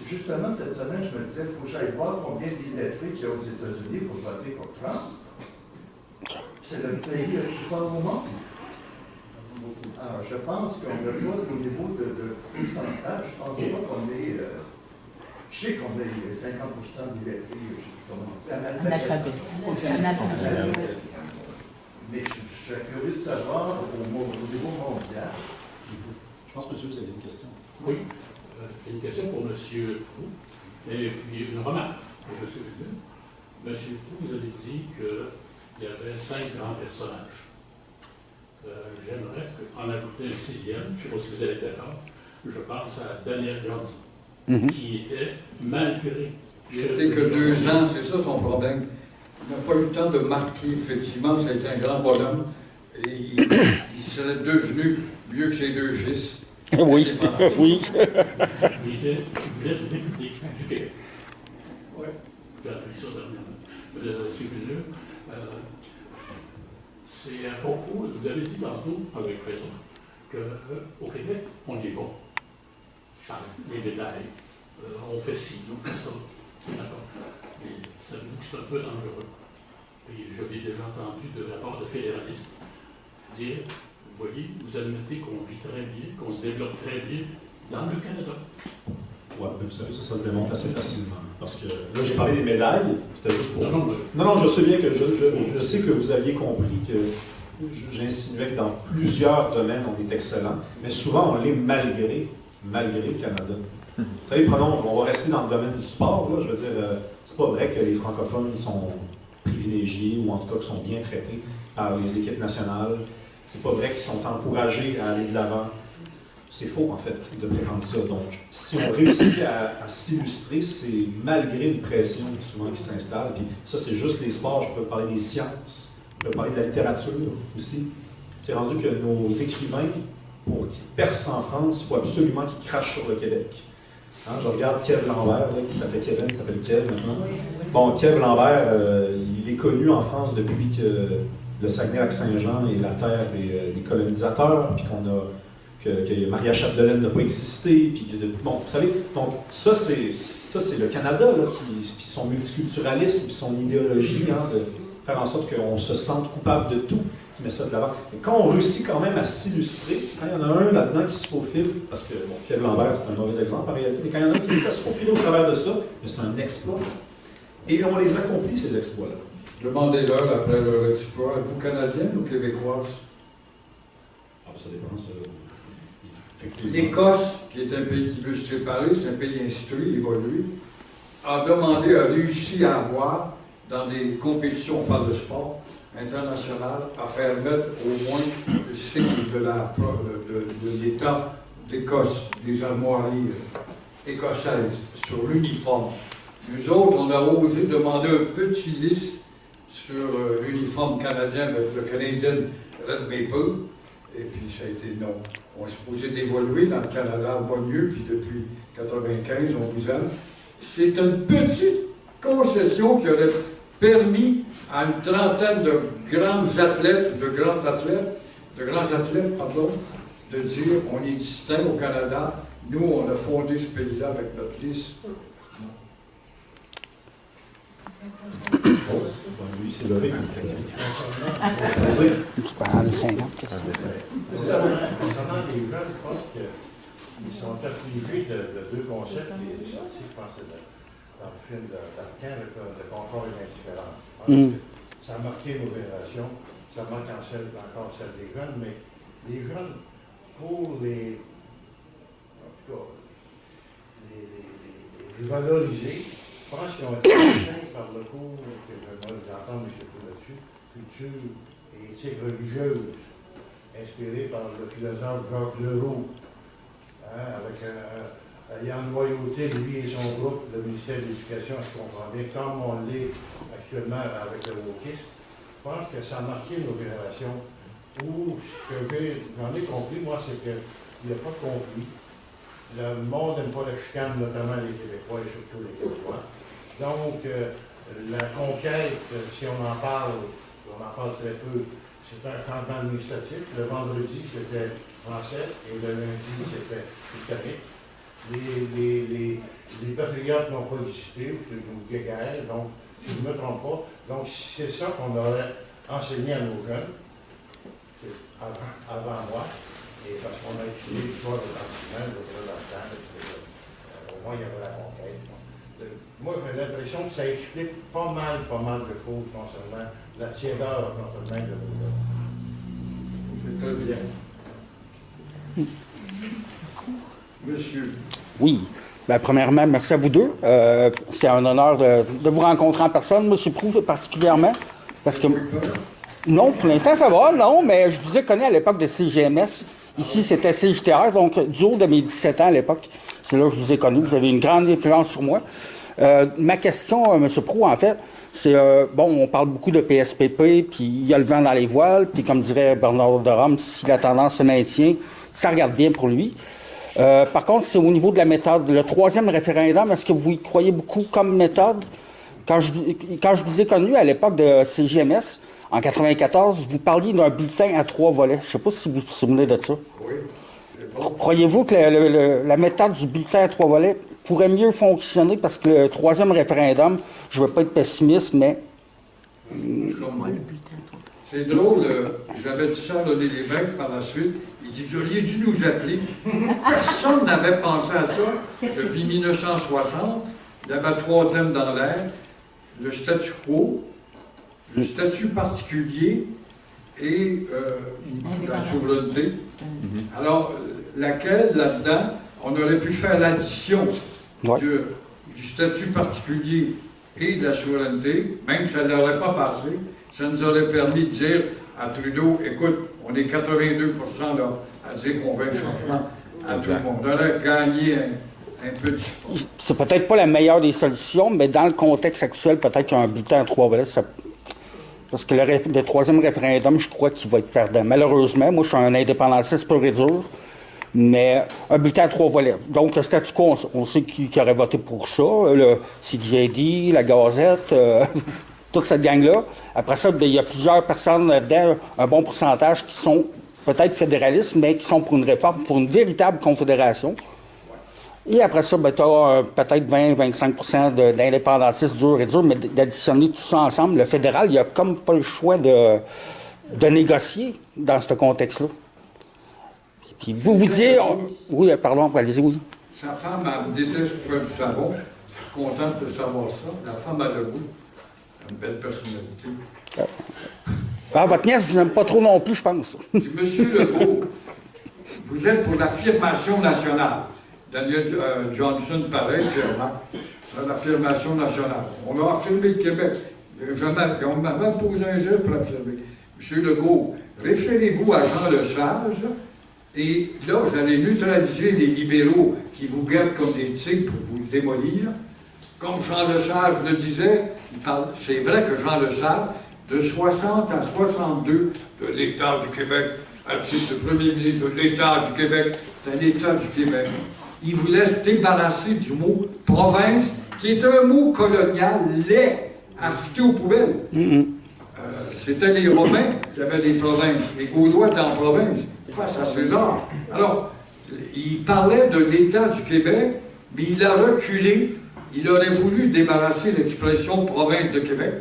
Justement, cette semaine, je me disais, il faut que j'aille voir combien d'illettrés qu'il y a aux États-Unis pour voter pour Trump. C'est le pays le plus fort au monde. Alors, je pense qu'on n'a pas au niveau de pourcentage, je pense pas qu'on est. Je sais qu'on a 50% d'illettrés, je sais plus comment. Analphabètes. Mais je suis curieux de savoir au niveau mondial. je pense, monsieur, vous avez une question. Oui, j'ai une question pour M. Proulx, et puis une remarque pour M. Fuller. M. Proulx, vous avez dit qu'il y avait 5 grands personnages. J'aimerais en ajouter un 6e, je ne sais pas si vous allez être d'accord. Je pense à Daniel Johnson, qui était malgré. C'était que 2 ans, c'est ça son problème. Il n'a pas eu le temps de marquer, effectivement, ça a été un grand bonhomme. Et il serait devenu mieux que ses 2 fils. Oui, oui. Il était député du Québec. Oui. J'ai appris ça dernièrement. C'est à propos, vous avez dit tantôt, avec raison, qu'au Québec, on est bon. Les médailles, on fait ci, on fait ça. D'accord. Mais ça veut dire que c'est un peu dangereux. Et je l'ai déjà entendu de la part de fédéralistes dire, vous voyez, vous admettez qu'on vit très bien, qu'on se développe très bien dans le Canada. Oui, mais vous savez, ça se démontre assez facilement. Parce que là, j'ai parlé des médailles, c'était juste pour. Non, je sais bien que je sais que vous aviez compris que j'insinuais que dans plusieurs domaines, on est excellent, mais souvent, on l'est malgré le Canada. Vous savez, on va rester dans le domaine du sport, là, je veux dire, c'est pas vrai que les francophones sont privilégiés ou en tout cas qu'ils sont bien traités par les équipes nationales. C'est pas vrai qu'ils sont encouragés à aller de l'avant. C'est faux, en fait, de prétendre ça. Donc, si on réussit à s'illustrer, c'est malgré une pression souvent qui s'installe. Puis ça, c'est juste les sports. Je peux parler des sciences, je peux parler de la littérature aussi. C'est rendu que nos écrivains, pour qu'ils percent en France, il faut absolument qu'ils crachent sur le Québec. Hein, je regarde Kev Lambert, là, qui s'appelait Kevin, il s'appelle Kev maintenant. Bon, Kev Lambert, il est connu en France depuis que le Saguenay-Lac-Saint-Jean est la terre des colonisateurs, puis que Maria Chapdelaine n'a pas existé, puis bon, vous savez, donc ça c'est le Canada, là, puis son multiculturalisme, puis son idéologie, hein, de faire en sorte qu'on se sente coupable de tout, qui met ça de l'avant. Et quand on réussit quand même à s'illustrer, quand il y en a un là-dedans qui se faufile, parce que, bon, Kev Lambert, c'est un mauvais exemple en réalité, mais quand il y en a un qui réussit à se faufiler au travers de ça, mais c'est un exploit. Et on les accomplit, ces exploits-là. Demandez-leur après leur exploit, êtes-vous Canadienne ou Québécoise? Ah, ça dépend, ça. L'Écosse, qui est un pays qui veut se séparer, c'est un pays instruit, évolué, a réussi à avoir, dans des compétitions, on parle de sport, international, à faire mettre au moins le signe de l'État d'Écosse, des armoiries écossaises, sur l'uniforme. Nous autres, on a osé demander un petit liste sur l'uniforme canadien avec le Canadian Red Maple, et puis ça a été non. On est supposé d'évoluer dans le Canada, pas mieux, puis depuis 1995, on vous aime. C'est une petite concession qui aurait permis à une trentaine de grands athlètes, de dire on est distinct au Canada, nous on a fondé ce pays-là avec notre liste. Oh, lui, c'est levé. Concernant les gens, je pense qu'ils sont affligés de 2 concepts qui est sorti, je pense, dans le film d'Arcan, le confort et l'indifférence. Ça a marqué nos générations, ça marque encore celle des jeunes, mais les jeunes, pour les valoriser, je pense qu'ils ont été atteints par le cours que j'entends M. Proulx là-dessus, culture et éthique religieuse, inspiré par le philosophe Jacques Leroux, hein, avec ayant une loyauté, lui et son groupe, le ministère de l'Éducation, je comprends bien, comme on l'est actuellement avec le wokisme, je pense que ça a marqué nos générations. Où ce que j'en ai compris, moi, c'est qu'il n'y a pas de conflit. Le monde n'aime pas la chicane, notamment les Québécois et surtout les Québécois. Donc, la conquête, si on en parle très peu, c'est un changement administratif. Le vendredi, c'était français et le lundi, c'était britannique. Les patriotes n'ont pas existé, ou guéguerre, donc, si je ne me trompe pas. Donc, c'est ça qu'on aurait enseigné à nos jeunes, avant moi, et parce qu'on a étudié l'histoire de l'enseignement, de l'Afghanistan, au moins il y avait la conquête. Moi, j'ai l'impression que ça explique pas mal de choses concernant la tiédeur contre même de nos jeunes. C'est très bien. Monsieur. Oui. Bien, premièrement, merci à vous deux. C'est un honneur de vous rencontrer en personne, M. Proulx particulièrement. Parce que. Non, pour l'instant, ça va, non, mais je vous ai connu à l'époque de CGMS. Ici, c'était CJTR, donc du haut de mes 17 ans à l'époque. C'est là que je vous ai connu. Vous avez une grande influence sur moi. Ma question, M. Proulx, en fait, c'est, bon, on parle beaucoup de PSPP, puis il y a le vent dans les voiles, puis comme dirait Bernard de Rome, si la tendance se maintient, ça regarde bien pour lui. Par contre, c'est au niveau de la méthode. Le troisième référendum, est-ce que vous y croyez beaucoup comme méthode? Quand je vous ai connu à l'époque de CGMS, en 1994, vous parliez d'un bulletin à 3 volets. Je ne sais pas si vous vous souvenez de ça. Oui. Bon. Croyez-vous que la méthode du bulletin à 3 volets pourrait mieux fonctionner? Parce que le troisième référendum, je ne veux pas être pessimiste, mais... C'est drôle, j'avais dit ça à René Lévesque par la suite. Il dit, vous auriez dû nous appeler. Personne n'avait pensé à ça. Depuis 1960, il y avait 3 thèmes dans l'air. Le statu quo, le statut particulier et la souveraineté. Alors, laquelle, là-dedans, on aurait pu faire l'addition du statut particulier et de la souveraineté, même si ça ne l'aurait pas passé, ça nous aurait permis de dire à Trudeau, écoute, on est 82% là, à dire qu'on veut un changement à tout le monde. On aurait gagné un petit peu. C'est peut-être pas la meilleure des solutions, mais dans le contexte actuel, peut-être qu'un bulletin à 3 volets, ça... Parce que le troisième référendum, je crois qu'il va être perdant. Malheureusement, moi, je suis un indépendantiste pur et dur, mais un bulletin à 3 volets. Donc, le statu quo, on sait qui aurait voté pour ça. Le CJD, la Gazette, toute cette gang-là. Après ça, il y a plusieurs personnes là-dedans, un bon pourcentage, qui sont peut-être fédéralistes, mais qui sont pour une réforme, pour une véritable confédération. Et après ça, ben, tu as peut-être 20-25% d'indépendantistes durs et durs, mais d'additionner tout ça ensemble, le fédéral, il n'y a comme pas le choix de négocier dans ce contexte-là. Puis vous dites... Oui, pardon, allez-y, oui. Sa femme, elle déteste faire du savon. Je suis contente de savoir ça. La femme a le goût. Une belle personnalité. Ah, votre nièce, je vous aime pas trop non plus, je pense. Monsieur Legault, vous êtes pour l'affirmation nationale. Daniel Johnson, pareil, l'affirmation nationale. On a affirmé le Québec. On m'a même posé un jeu pour l'affirmer. Monsieur Legault, référez-vous à Jean Lesage, et là, vous allez neutraliser les libéraux qui vous guettent comme des tigres pour vous démolir. Comme Jean Lesage le disait, c'est vrai que Jean Lesage, de 60 à 62 de l'État du Québec, à titre de premier ministre de l'État du Québec, c'est l'État du Québec. Il vous laisse débarrasser du mot « province », qui est un mot colonial laid, acheté aux poubelles. C'était les Romains qui avaient des provinces. Les Gaulois étaient en province, face à César. Alors, il parlait de l'État du Québec, mais il a reculé. Il aurait voulu débarrasser l'expression « province de Québec ».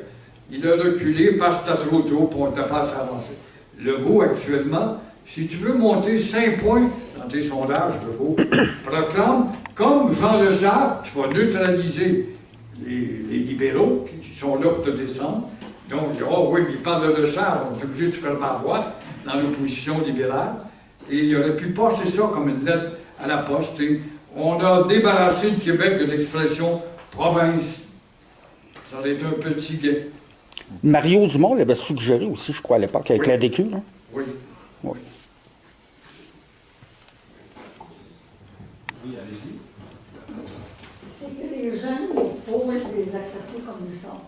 Il a reculé parce que c'était trop tôt pour on n'était pas assez avancé. Legault, actuellement, si tu veux monter 5 points dans tes sondages, Legault, proclame, comme Jean Lesage, tu vas neutraliser les libéraux qui sont là pour te descendre. Donc, oh oui, il parle de Lesage, on est obligé de faire ma boîte dans l'opposition libérale. Et il aurait pu passer ça comme une lettre à la poste. Et on a débarrassé le Québec de l'expression province. Ça aurait été un petit gain. Mario Dumont l'avait suggéré aussi, je crois, à l'époque, avec l'ADQ. Hein? Oui. Oui. Oui, allez-y. les jeunes, il faut les accepter comme ils sont.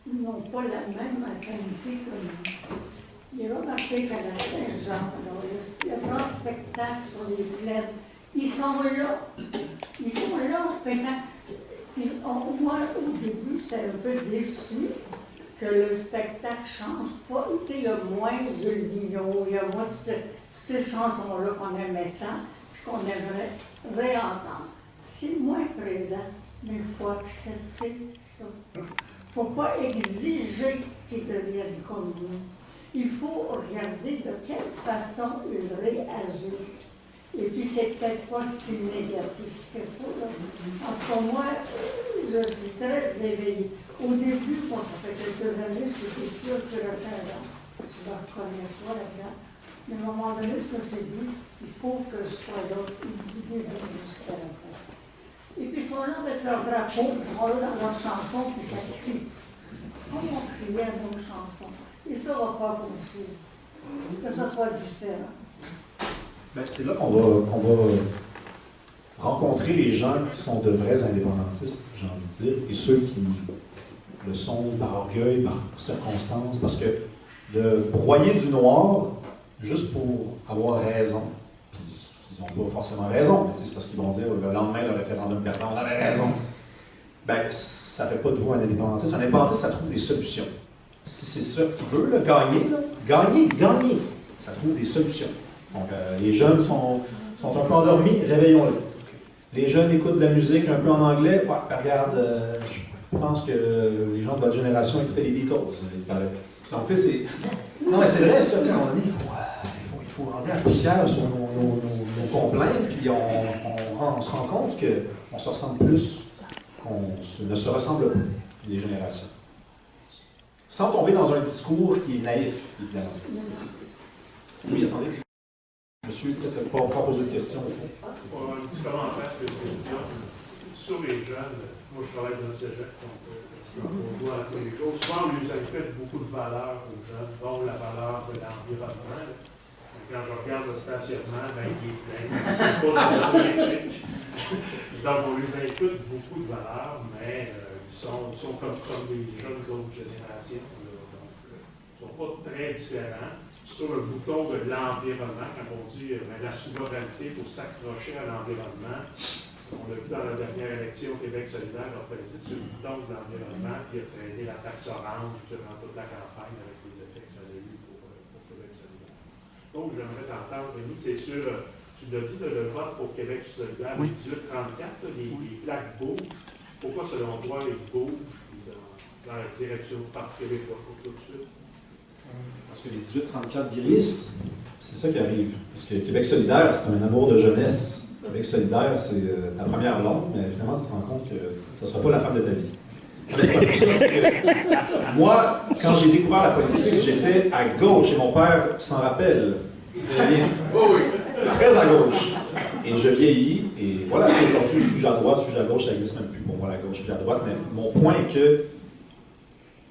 Ils n'ont pas la même qualité que nous. J'ai remarqué qu'à la Saint-Jean, il y a un spectacle sur les plaines. Ils sont là. Ils sont là au spectacle. Puis, moi, au début, j'étais un peu déçue que le spectacle ne change pas. Tu sais, il y a moins Jules Vigneault, il y a moins toutes ces chansons-là qu'on aimait tant, puis qu'on aimerait réentendre. C'est moins présent, mais il faut accepter ça. Il ne faut pas exiger qu'ils deviennent comme nous. Il faut regarder de quelle façon ils réagissent. Et puis, c'est peut-être pas si négatif que ça. Là. En tout cas, moi, je suis très éveillée. Au début, moi, ça fait quelques années, j'étais sûre que le Saint-Jean, je ne me reconnais pas là-dedans. Mais à un moment donné, je me suis dit, il faut que je sois là du début jusqu'à la fin. Et puis, ils sont là avec leur drapeau, ils sont là dans leurs chansons, puis ça crie. Comme on criait à nos chansons. Et ça va pas comme ça. Que ce soit différent. Ben, c'est là qu'on va rencontrer les gens qui sont de vrais indépendantistes, j'ai envie de dire, et ceux qui le sont par orgueil, par circonstance, parce que de broyer du noir juste pour avoir raison, puis ils n'ont pas forcément raison, mais c'est parce qu'ils vont dire le lendemain le référendum perdant, on avait raison. Ben, ça ne fait pas de vous un indépendantiste. Un indépendantiste, ça trouve des solutions. Si c'est ça qu'il veut, là, gagner, ça trouve des solutions. Donc, les jeunes sont un peu endormis, réveillons-les. Les jeunes écoutent de la musique un peu en anglais. Ouais, regarde, je pense que les gens de votre génération écoutaient les Beatles. Donc, tu sais, c'est... Non, mais c'est vrai, ça, à un moment donné, il faut enlever la poussière sur nos complaintes, puis on se rend compte qu'on se ressemble plus qu'on ne se ressemble pas, les générations. Sans tomber dans un discours qui est naïf, évidemment. Oui, attendez. Monsieur, peut-être pas poser de questions, au fond. Un petit commentaire sur les questions. Sur les jeunes, moi je travaille dans le cégep, donc on doit tous les jours. Souvent, on nous accorde beaucoup de valeurs aux jeunes, dont la valeur de l'environnement. Quand je regarde le stationnement, ben, il est plein. C'est pas dans électrique. Donc, on les inculque beaucoup de valeurs, mais ils sont comme les jeunes d'autres générations. Donc, ils ne sont pas très différents. Sur le bouton de l'environnement, quand on dit la souveraineté pour s'accrocher à l'environnement, on l'a vu dans la dernière élection, Québec solidaire a pesé sur le bouton de l'environnement qui a traîné la taxe orange durant toute la campagne avec les effets que ça a eu pour Québec solidaire. Donc, j'aimerais t'entendre, Rémi, c'est sûr, tu l'as dit, le vote pour Québec solidaire, oui. Les 18-34, les plaques bougent. Pourquoi, selon toi, ils bougent dans la direction du Parti québécois pour tout de suite? Parce que les 18-34 vieillissent, c'est ça qui arrive. Parce que Québec solidaire, c'est un amour de jeunesse. Québec solidaire, c'est ta première blonde, mais finalement, tu te rends compte que ça ne sera pas la femme de ta vie. Mais c'est un peu ça, que moi, quand j'ai découvert la politique, j'étais à gauche, et mon père s'en rappelle. Très à gauche. Et je vieillis, et voilà, aujourd'hui, je suis à droite, je suis à gauche, ça n'existe même plus pour moi, la gauche, je suis à droite, mais mon point est que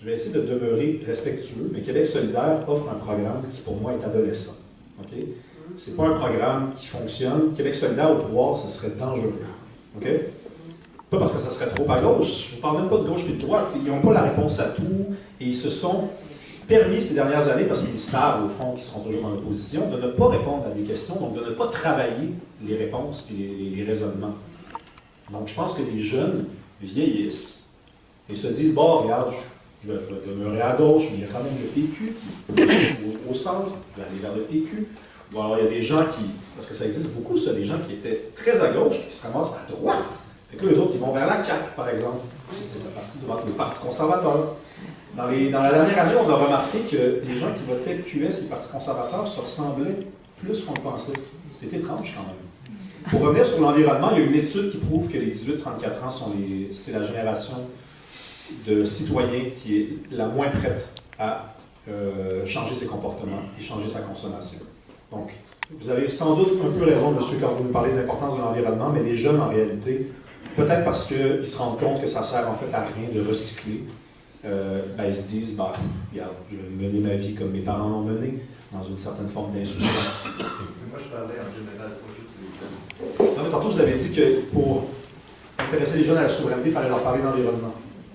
je vais essayer de demeurer respectueux, mais Québec solidaire offre un programme qui, pour moi, est adolescent. Okay? Ce n'est pas un programme qui fonctionne. Québec solidaire au pouvoir, ce serait dangereux. Okay? Pas parce que ça serait trop à gauche. Je ne parle même pas de gauche et de droite. Ils n'ont pas la réponse à tout. Et ils se sont permis ces dernières années, parce qu'ils savent, au fond, qu'ils seront toujours dans l'opposition, de ne pas répondre à des questions, donc de ne pas travailler les réponses et les raisonnements. Donc, je pense que les jeunes vieillissent et se disent, bon, regarde, je vais demeurer à gauche, mais il y a quand même le PQ au centre, je vais aller vers le PQ. Ou alors il y a des gens qui, parce que ça existe beaucoup ça, des gens qui étaient très à gauche, qui se ramassent à droite. Fait que là, eux autres, ils vont vers la CAQ, par exemple. C'est la partie droite, le Parti conservateur. Dans la dernière année, on a remarqué que les gens qui votaient QS et Parti conservateur se ressemblaient plus qu'on le pensait. C'est étrange quand même. Pour revenir sur l'environnement, il y a une étude qui prouve que les 18-34 ans, c'est la génération de citoyens qui est la moins prête à changer ses comportements et changer sa consommation. Donc, vous avez sans doute un peu raison, monsieur, quand vous nous parlez de l'importance de l'environnement, mais les jeunes, en réalité, peut-être parce qu'ils se rendent compte que ça sert en fait à rien de recycler, ils se disent, regarde, je vais mener ma vie comme mes parents l'ont menée, dans une certaine forme d'insouciance. Moi, je parlais en général, pas juste les jeunes. Non, mais tantôt, vous avez dit que pour intéresser les jeunes à la souveraineté, il fallait leur parler d'environnement.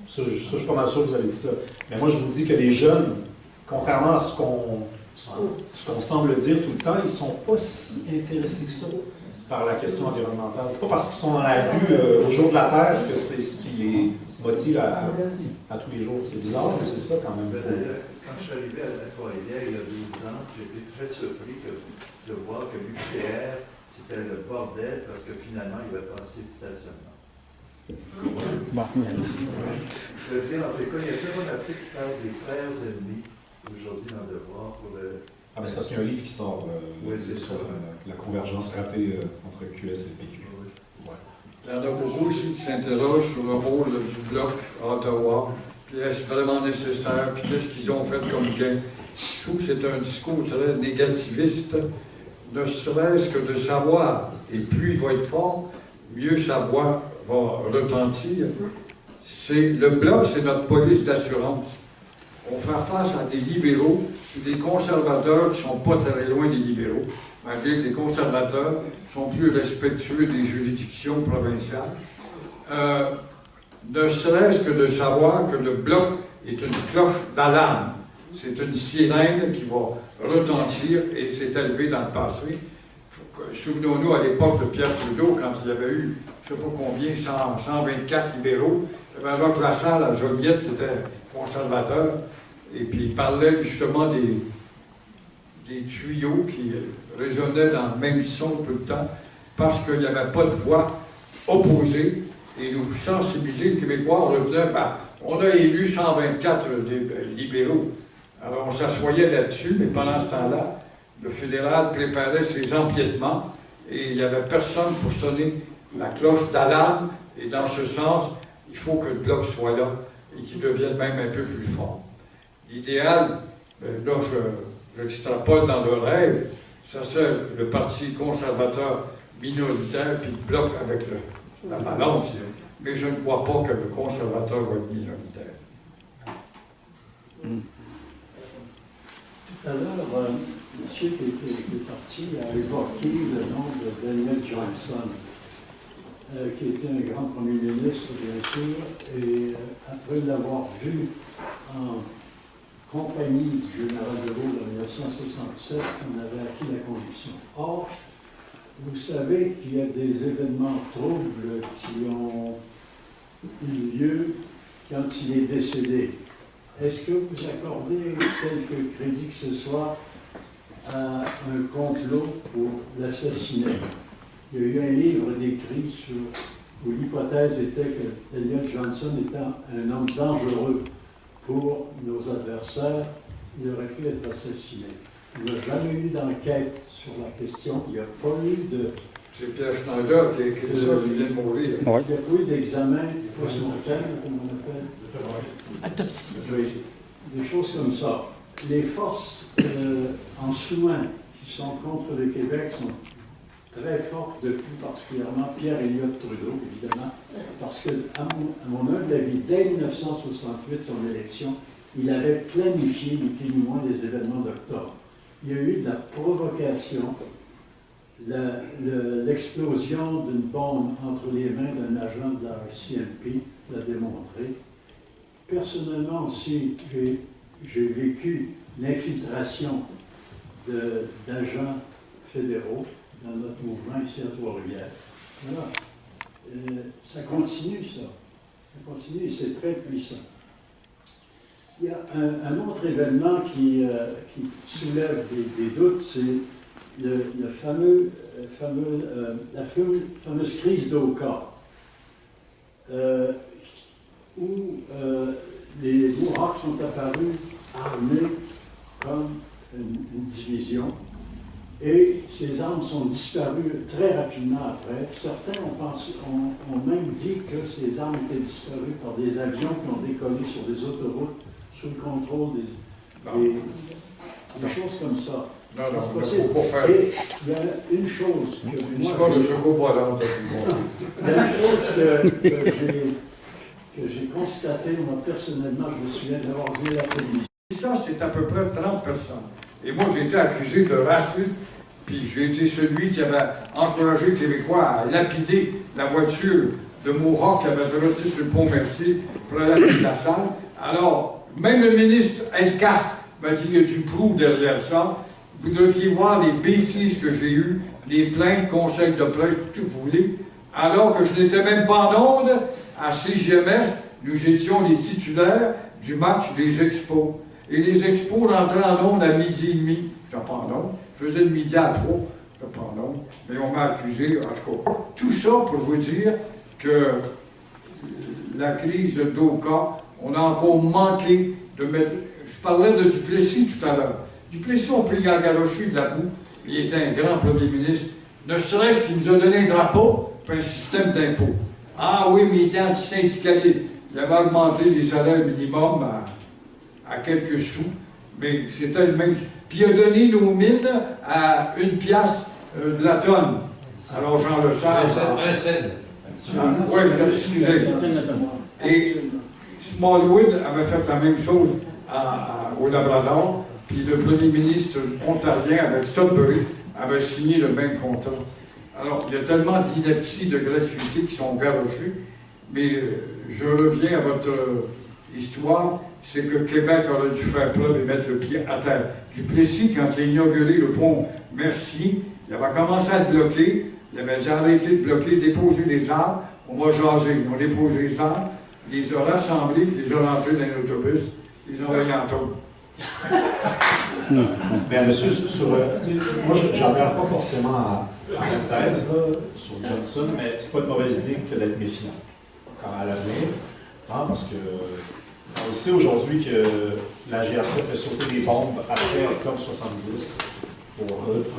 Ça, je suis pas mal sûr que vous avez dit ça. Mais moi, je vous dis que les jeunes, contrairement à ce qu'on semble dire tout le temps, ils ne sont pas si intéressés que ça par la question environnementale. C'est pas parce qu'ils sont dans la rue au jour de la Terre que c'est ce qui les motive à tous les jours. C'est bizarre, mais c'est ça quand même. Quand je suis arrivé à la Trois-Rivières il y a 12 ans, j'ai été très surpris de voir que l'UQTR, c'était le bordel parce que finalement, il n'y avait pas assez de stationnement. Bon, Je veux dire, en tout cas, il y a toujours un article qui parle des frères ennemis aujourd'hui dans le Devoir pour le. Ah, mais c'est parce qu'il y a un livre qui sort Oui, c'est sur ça. la convergence ratée entre QS et PQ. Ouais. Il y en a beaucoup aussi qui s'interrogent sur le rôle du bloc à Ottawa. Puis est-ce vraiment nécessaire? Puis qu'est-ce qu'ils ont fait comme gain? Je trouve que c'est un discours très négativiste, ne serait-ce que de savoir, et plus il va être fort, mieux sa voix va retentir. Le bloc, c'est notre police d'assurance. On fera face à des libéraux, des conservateurs qui ne sont pas très loin des libéraux, malgré que les conservateurs sont plus respectueux des juridictions provinciales. Ne serait-ce que de savoir que le bloc est une cloche d'alarme. C'est une sirène qui va retentir et s'est élevée dans le passé. Souvenons-nous à l'époque de Pierre Trudeau, quand il y avait eu, je ne sais pas combien, 124 libéraux, il y avait Roch Lassalle à Joliette qui était conservateur, et puis il parlait justement des tuyaux qui résonnaient dans le même son tout le temps, parce qu'il n'y avait pas de voix opposée, et nous sensibiliser les Québécois, on disait, on a élu 124 libéraux. Alors on s'assoyait là-dessus, mais pendant ce temps-là, le fédéral préparait ses empiètements et il n'y avait personne pour sonner la cloche d'alarme. Et dans ce sens, il faut que le bloc soit là et qu'il devienne même un peu plus fort. L'idéal, là j'extrapole dans le rêve, ça c'est le Parti conservateur minoritaire puis le bloc avec la balance. Mais je ne crois pas que le conservateur va être minoritaire. Tout à l'heure, monsieur qui est parti a évoqué le nom de Daniel Johnson, qui était un grand premier ministre, bien sûr, et après l'avoir vu en compagnie du général de Gaulle en 1967, on avait acquis la conviction. Or, vous savez qu'il y a des événements troubles qui ont eu lieu quand il est décédé. Est-ce que vous accordez quelque crédit que ce soit à un complot pour l'assassiner? Il y a eu un livre décrit où l'hypothèse était que Daniel Johnson étant un homme dangereux pour nos adversaires, il aurait pu être assassiné. Il n'y a jamais eu d'enquête sur la question. Il n'y a pas eu de... C'est Pierre Schneider qui a écrit ça, qui vient de mourir. Il n'y a pas eu d'examen post-mortem, comme on appelle. Autopsie. Oui, des choses comme ça. Les forces en soins qui sont contre le Québec sont très fortes depuis particulièrement Pierre Elliott Trudeau, évidemment, parce que, à mon humble avis, dès 1968, son élection, il avait planifié, ni plus ni moins, les événements d'octobre. Il y a eu de la provocation, l'explosion d'une bombe entre les mains d'un agent de la RCMP l'a démontré. Personnellement aussi, j'ai vécu l'infiltration d'agents fédéraux dans notre mouvement ici à Trois-Rivières. Voilà. Ça continue, ça. Ça continue et c'est très puissant. Il y a un autre événement qui soulève des doutes, c'est la fameuse crise d'Oka, où les Mohawks sont apparus armés comme une division, et ces armes sont disparues très rapidement après. Certains ont même dit que ces armes étaient disparues par des avions qui ont décollé sur des autoroutes sous le contrôle des choses comme ça. Non, il ne faut pas faire. Et il y a une chose que l'histoire de secours Brodant. Il y a une chose que j'ai constaté, moi personnellement, je me souviens d'avoir vu la télévision. Ça, c'est à peu près 30 personnes. Et moi, j'ai été accusé de racisme, puis j'ai été celui qui avait encouragé les Québécois à lapider la voiture de Mohawk qui avait resté sur le pont Mercier pour aller à la salle. Alors, même le ministre Elkart m'a dit qu'il y a du prou derrière ça. Vous devriez voir les bêtises que j'ai eues, les plaintes, conseils de presse, tout ce que vous voulez. Alors que je n'étais même pas en onde, à CGMS, nous étions les titulaires du match des Expos. Et les Expos rentraient en onde à 12h30. Je n'étais pas en onde. Je faisais de midi à 3. Je n'étais pas en onde. Mais on m'a accusé, en tout cas. Tout ça pour vous dire que la crise d'Oka, on a encore manqué de mettre... Je parlais de Duplessis tout à l'heure. Duplessis, on peut y agarocher de la boue. Il était un grand premier ministre. Ne serait-ce qu'il nous a donné un drapeau et un système d'impôt. Ah oui, mais il était anti-syndicaliste. Il avait augmenté les salaires minimum à quelques sous. Mais c'était le même... Puis il a donné nos mines à 1 piastre de la tonne. Alors Jean Lesage... Un cent. Oui, excusez. Et Smallwood avait fait la même chose au Labrador, puis le premier ministre ontarien avec Sudbury avait signé le même contrat. Alors, il y a tellement d'inepties, de gratuité qui sont garochées, mais je reviens à votre histoire, c'est que Québec aurait dû faire preuve et mettre le pied à terre. Duplessis, quand il a inauguré le pont Mercier, il avait commencé à le bloquer, il avait déjà arrêté de bloquer, déposer des arbres, on va jaser. Ils ont déposé les arbres, les a rassemblés, puis les a rentrés dans un autobus, ils ont envoyé en tour. Bien, monsieur, moi, j'en regarde pas forcément à la thèse là, sur Johnson, mais c'est pas une mauvaise idée que d'être méfiant à l'avenir, hein, parce que on sait aujourd'hui que la GRC fait sauter des bombes après octobre 70 pour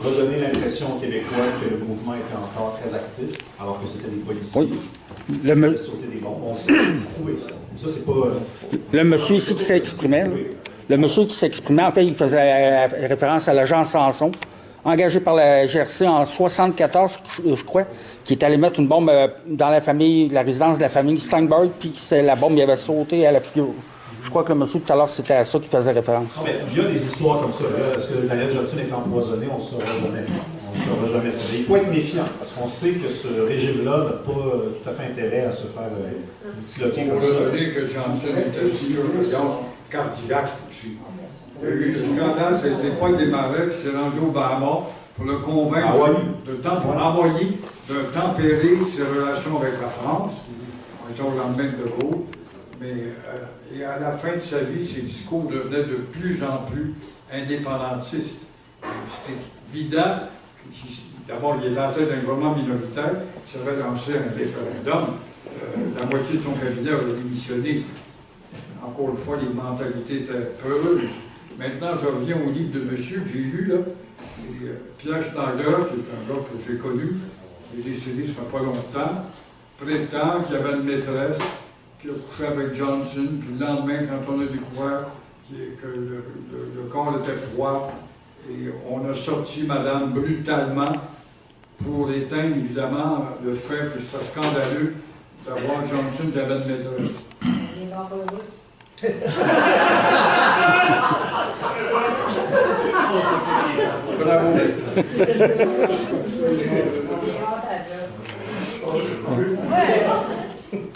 redonner l'impression aux Québécois que le mouvement était encore très actif, alors que c'était des policiers qui faisaient sauter des bombes. On sait que c'est prouvé, ça. Ça, c'est pas... Le monsieur ici qui s'est exprimé, le monsieur qui s'exprimait, en fait, il faisait référence à l'agent Sanson, engagé par la GRC en 1974, je crois, qui est allé mettre une bombe dans la résidence de la famille Steinberg, puis la bombe il avait sauté à la figure. Je crois que le monsieur tout à l'heure, c'était à ça qu'il faisait référence. Non, mais il y a des histoires comme ça. Est-ce que Daniel Johnson est empoisonné? On ne saura jamais. On ne saura jamais ça. Mais il faut être méfiant, parce qu'on sait que ce régime-là n'a pas tout à fait intérêt à se faire disloquer comme ça. On va donner que Johnson était sur le gaz cardiaque aussi. Il y a eu le scandale, ça a été Paul Desmarais qui s'est rendu au Bahamas pour le convaincre de tempérer ses relations avec la France. On est au lendemain de Gaulle. Mais et à la fin de sa vie, ses discours devenaient de plus en plus indépendantistes. C'était évident d'abord, il était en tête d'un gouvernement minoritaire, il avait lancé un référendum. La moitié de son cabinet aurait démissionné. Encore une fois, les mentalités étaient peureuses. Maintenant, je reviens au livre de monsieur que j'ai lu, là. Et, Pierre Schneider, qui est un gars que j'ai connu, il est décédé ça fait pas longtemps, prétend qu'il y avait une maîtresse qui a couché avec Johnson, puis le lendemain, quand on a découvert que le corps était froid, et on a sorti madame brutalement pour éteindre, évidemment, le fait que c'était scandaleux d'avoir Johnson qui avait une maîtresse. Bravo.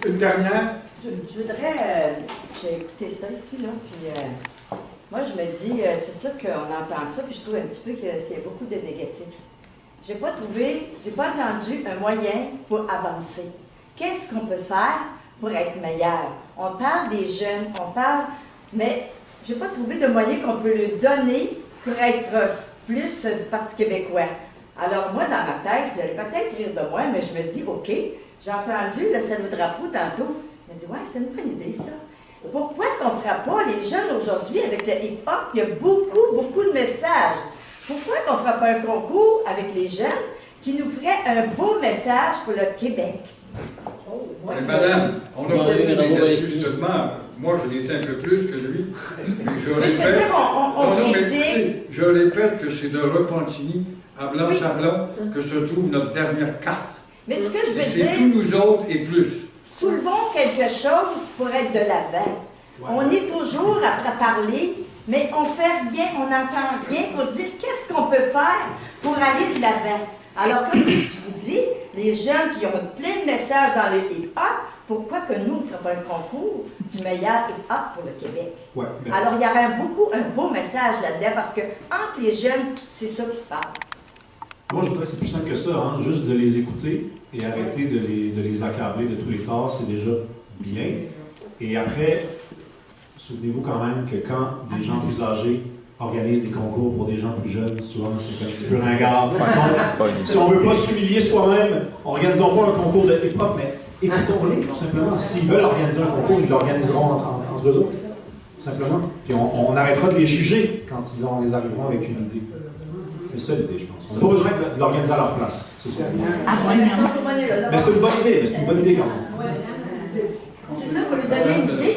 Une dernière? Je voudrais, j'ai écouté ça ici, là, puis moi je me dis, c'est sûr qu'on entend ça, puis je trouve un petit peu qu'il y a beaucoup de négatifs. J'ai pas entendu un moyen pour avancer. Qu'est-ce qu'on peut faire pour être meilleur? On parle des jeunes, mais j'ai pas trouvé de moyen qu'on peut leur donner pour être plus du Parti québécois. Alors moi, dans ma tête, j'allais peut-être rire de moi, mais je me dis, OK, j'ai entendu le salut drapeau tantôt. Je me dis, ouais, c'est une bonne idée, ça. Pourquoi qu'on ne fera pas les jeunes aujourd'hui avec le hip-hop? Il y a beaucoup de messages. Pourquoi qu'on ne fera pas un concours avec les jeunes qui nous ferait un beau message pour le Québec? Mais madame, on a pas été négatif seulement. Moi, je l'étais un peu plus que lui. Mais je répète, je répète que c'est de Repentigny à Blanc-Sablon que se trouve notre dernière carte. Mais ce que je veux c'est dire, tous nous autres et plus. Soulevons quelque chose pour être de l'avant. Ouais. On est toujours après parler, mais on fait rien, on n'entend rien pour dire qu'est-ce qu'on peut faire pour aller de l'avant. Alors, comme je vous dis, les jeunes qui ont plein de messages dans le hip-hop, pourquoi que nous, on ne ferait pas un concours du meilleur hip-hop pour le Québec? Ouais, ben, Alors, il y aurait un beau message là-dedans, parce que entre les jeunes, c'est ça qui se passe. moi, je voudrais que c'est plus simple que ça, hein, juste de les écouter et arrêter de les accabler de tous les torts, c'est déjà bien. Et après, souvenez-vous quand même que quand des gens plus âgés organisent des concours pour des gens plus jeunes, souvent c'est un petit peu ringard. Par contre, si on ne veut pas s'humilier soi-même, organisons pas un concours de hip-hop, mais écoutons-les tout simplement. S'ils veulent organiser un concours, ils l'organiseront entre eux autres, tout simplement. Puis on arrêtera de les juger quand ils arriveront avec une idée. C'est ça l'idée, je pense. On n'a pas besoin de l'organiser à leur place. C'est ça. Mais c'est une bonne idée, quand même. C'est ça, pour lui donner une idée.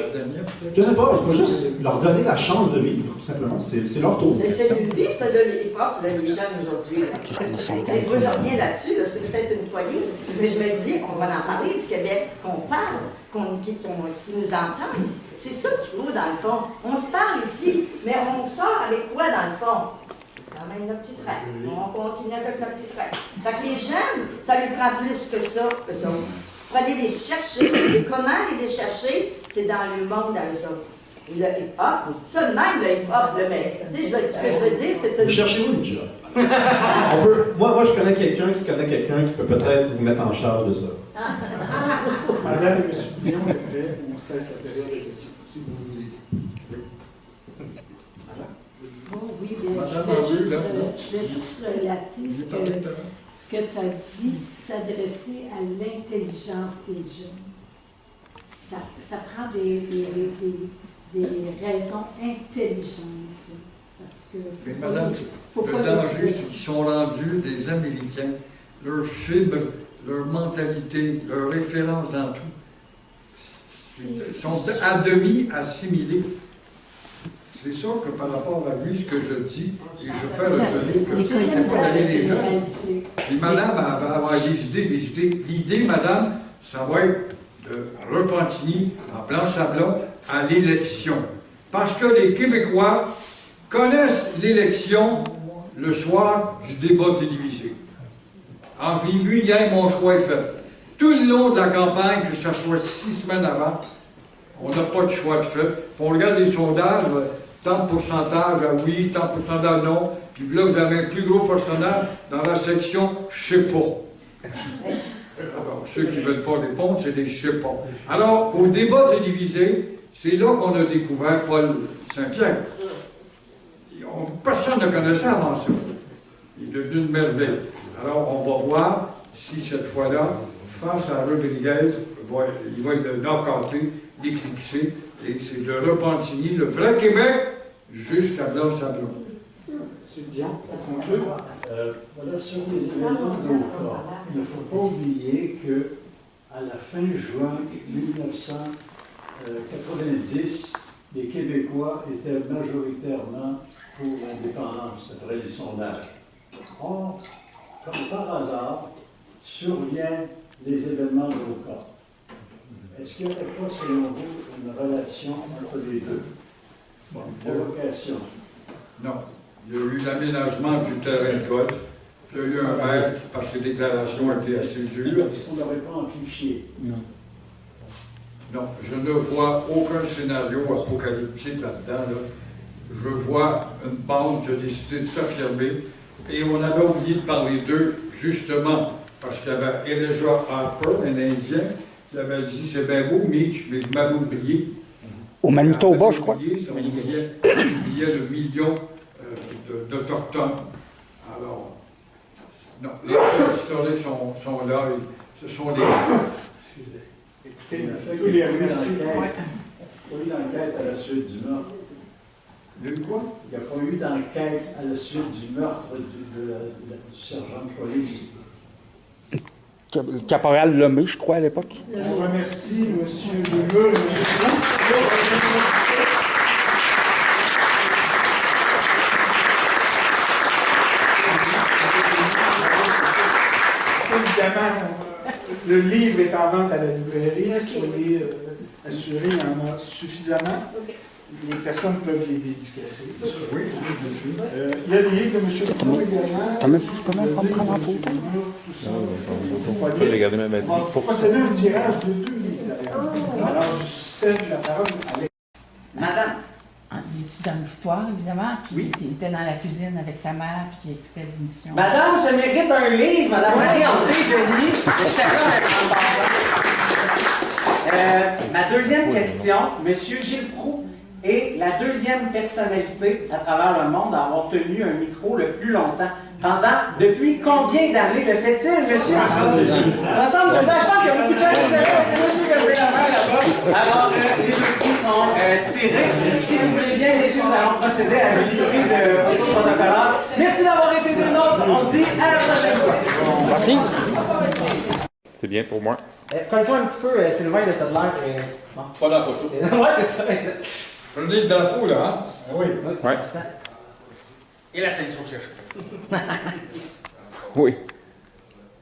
Je ne sais pas, il faut juste leur donner la chance de vivre, tout simplement. C'est leur tour. Mais c'est une vie, ça, de l'hip-hop, les jeunes aujourd'hui. Moi, je reviens là-dessus, là, c'est peut-être une poignée, mais je me dis, on va en parler du Québec, qu'on parle, qui nous entendent. C'est ça qu'il faut, dans le fond. On se parle ici, mais on sort avec quoi, dans le fond? Quand même notre petit train. On continue avec notre petit train. Fait que les jeunes, ça les prend plus que ça, eux autres. Pour aller les chercher, et comment aller les chercher, c'est dans le monde à eux autres. Et le hip-hop, ça de même, le hip-hop, mais ce que je veux dire, c'est... Cherchez-vous une job. Moi, je connais quelqu'un qui peut peut-être vous mettre en charge de ça. Madame et M. Dion est prêt, on cesse la période de questions, si vous voulez. Oui, mais je vais juste relater ce que tu as dit, s'adresser à l'intelligence des jeunes. Ça prend des raisons intelligentes. Parce que mais madame, le danger, c'est qu'ils sont rendus des Américains. Leur fibre, leur mentalité, leur référence dans tout, sont à demi assimilés. C'est sûr que par rapport à lui, ce que je dis, et je fais retenir que je ne faut pas d'aller les jeunes. Et madame va avoir des idées. L'idée, madame, ça va être de Repentigny, en Blanc-Sablon, à l'élection. Parce que les Québécois connaissent l'élection le soir du débat télévisé. Entre minuit, hier, mon choix est fait. Tout le long de la campagne, que ce soit 6 semaines avant, on n'a pas de choix de fait. Puis on regarde les sondages, tant de pourcentage à oui, tant de pourcentage à non, puis là, vous avez un plus gros pourcentage dans la section « je sais pas ». Alors, ceux qui ne veulent pas répondre, c'est des « je sais pas ». Alors, au débat télévisé, c'est là qu'on a découvert Paul Saint-Pierre. Personne ne connaissait avant ça. Il est devenu une merveille. Alors, on va voir si cette fois-là, face à Rodriguez, il va le knock-outer, l'éclipser, et c'est de Repentigny, le vrai Québec, jusqu'à Blanc-Sablon. M. Dion, pour conclure. Voilà, sur les événements d'Oka, il ne faut pas oublier qu'à la fin juin 1990, les Québécois étaient majoritairement pour l'indépendance, d'après les sondages. Or, comme par hasard, surviennent les événements d'Oka. Est-ce qu'il n'y aurait pas, selon vous, une relation entre les deux? Une vocation? Non. Il y a eu l'aménagement du terrain de golf. Il y a eu un maire qui, par ses déclarations, a été assez dur. Est-ce qu'on n'aurait pas amplifié? Non. Non, je ne vois aucun scénario apocalyptique là-dedans. Là. Je vois une bande qui a décidé de s'affirmer. Et on avait oublié de parler d'eux, justement, parce qu'il y avait Elijah Harper, un Indien, qui avait dit « c'est bien beau, Mitch, mais vous m'avez oublié ». Au Manitoba, je crois. Ça oubliait le million d'Autochtones. Alors, non, les faits historiques sont là, et ce sont les... Écoutez, tous les récits. Il n'y a pas eu d'enquête à la suite du meurtre. Il y a eu quoi? Il n'y a pas eu d'enquête à la suite du meurtre du sergent de police. Le caporal Lemay, je crois, à l'époque. On remercie M. Lemur et M. Évidemment, le livre est en vente à la librairie. Soyez assurés, il y en a suffisamment. Les personnes peuvent les dédicacer. Oui, il y a le livre de M. Proulx également. T'as même plus comment prendre en photo? tout ça On disponible. peut regarder ma batterie. On va procéder à un tirage de 2 livres d'ailleurs. Alors, je cède la parole à Alex. Madame. Il est dans l'histoire, évidemment, puis Oui. il était dans la cuisine avec sa mère, puis il écoutait l'émission. Madame se mérite un livre, Madame Marie-André Denis, de chacun avec ma deuxième question, Monsieur Gilles Proulx est la deuxième personnalité à travers le monde à avoir tenu un micro le plus longtemps. Depuis combien d'années le fait-il, monsieur? 62 ans. 62 ans. Je pense qu'il y a beaucoup de gens qui savent. C'est monsieur qui a levé la main là-bas. Alors, les deux prix sont tirés. Si vous voulez bien, messieurs, nous allons procéder à une prise de photo protocolaire. Merci d'avoir été des nôtres. On se dit à la prochaine fois. Merci. C'est bien pour moi. Colle-toi un petit peu, Sylvain, de t'as de l'air. Bon. Pas dans la photo. Ouais, c'est ça, exact. Prenez le drapeau, là, hein? Oui. Ouais. Et la ceinture sèche. Oui.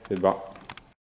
C'est bon.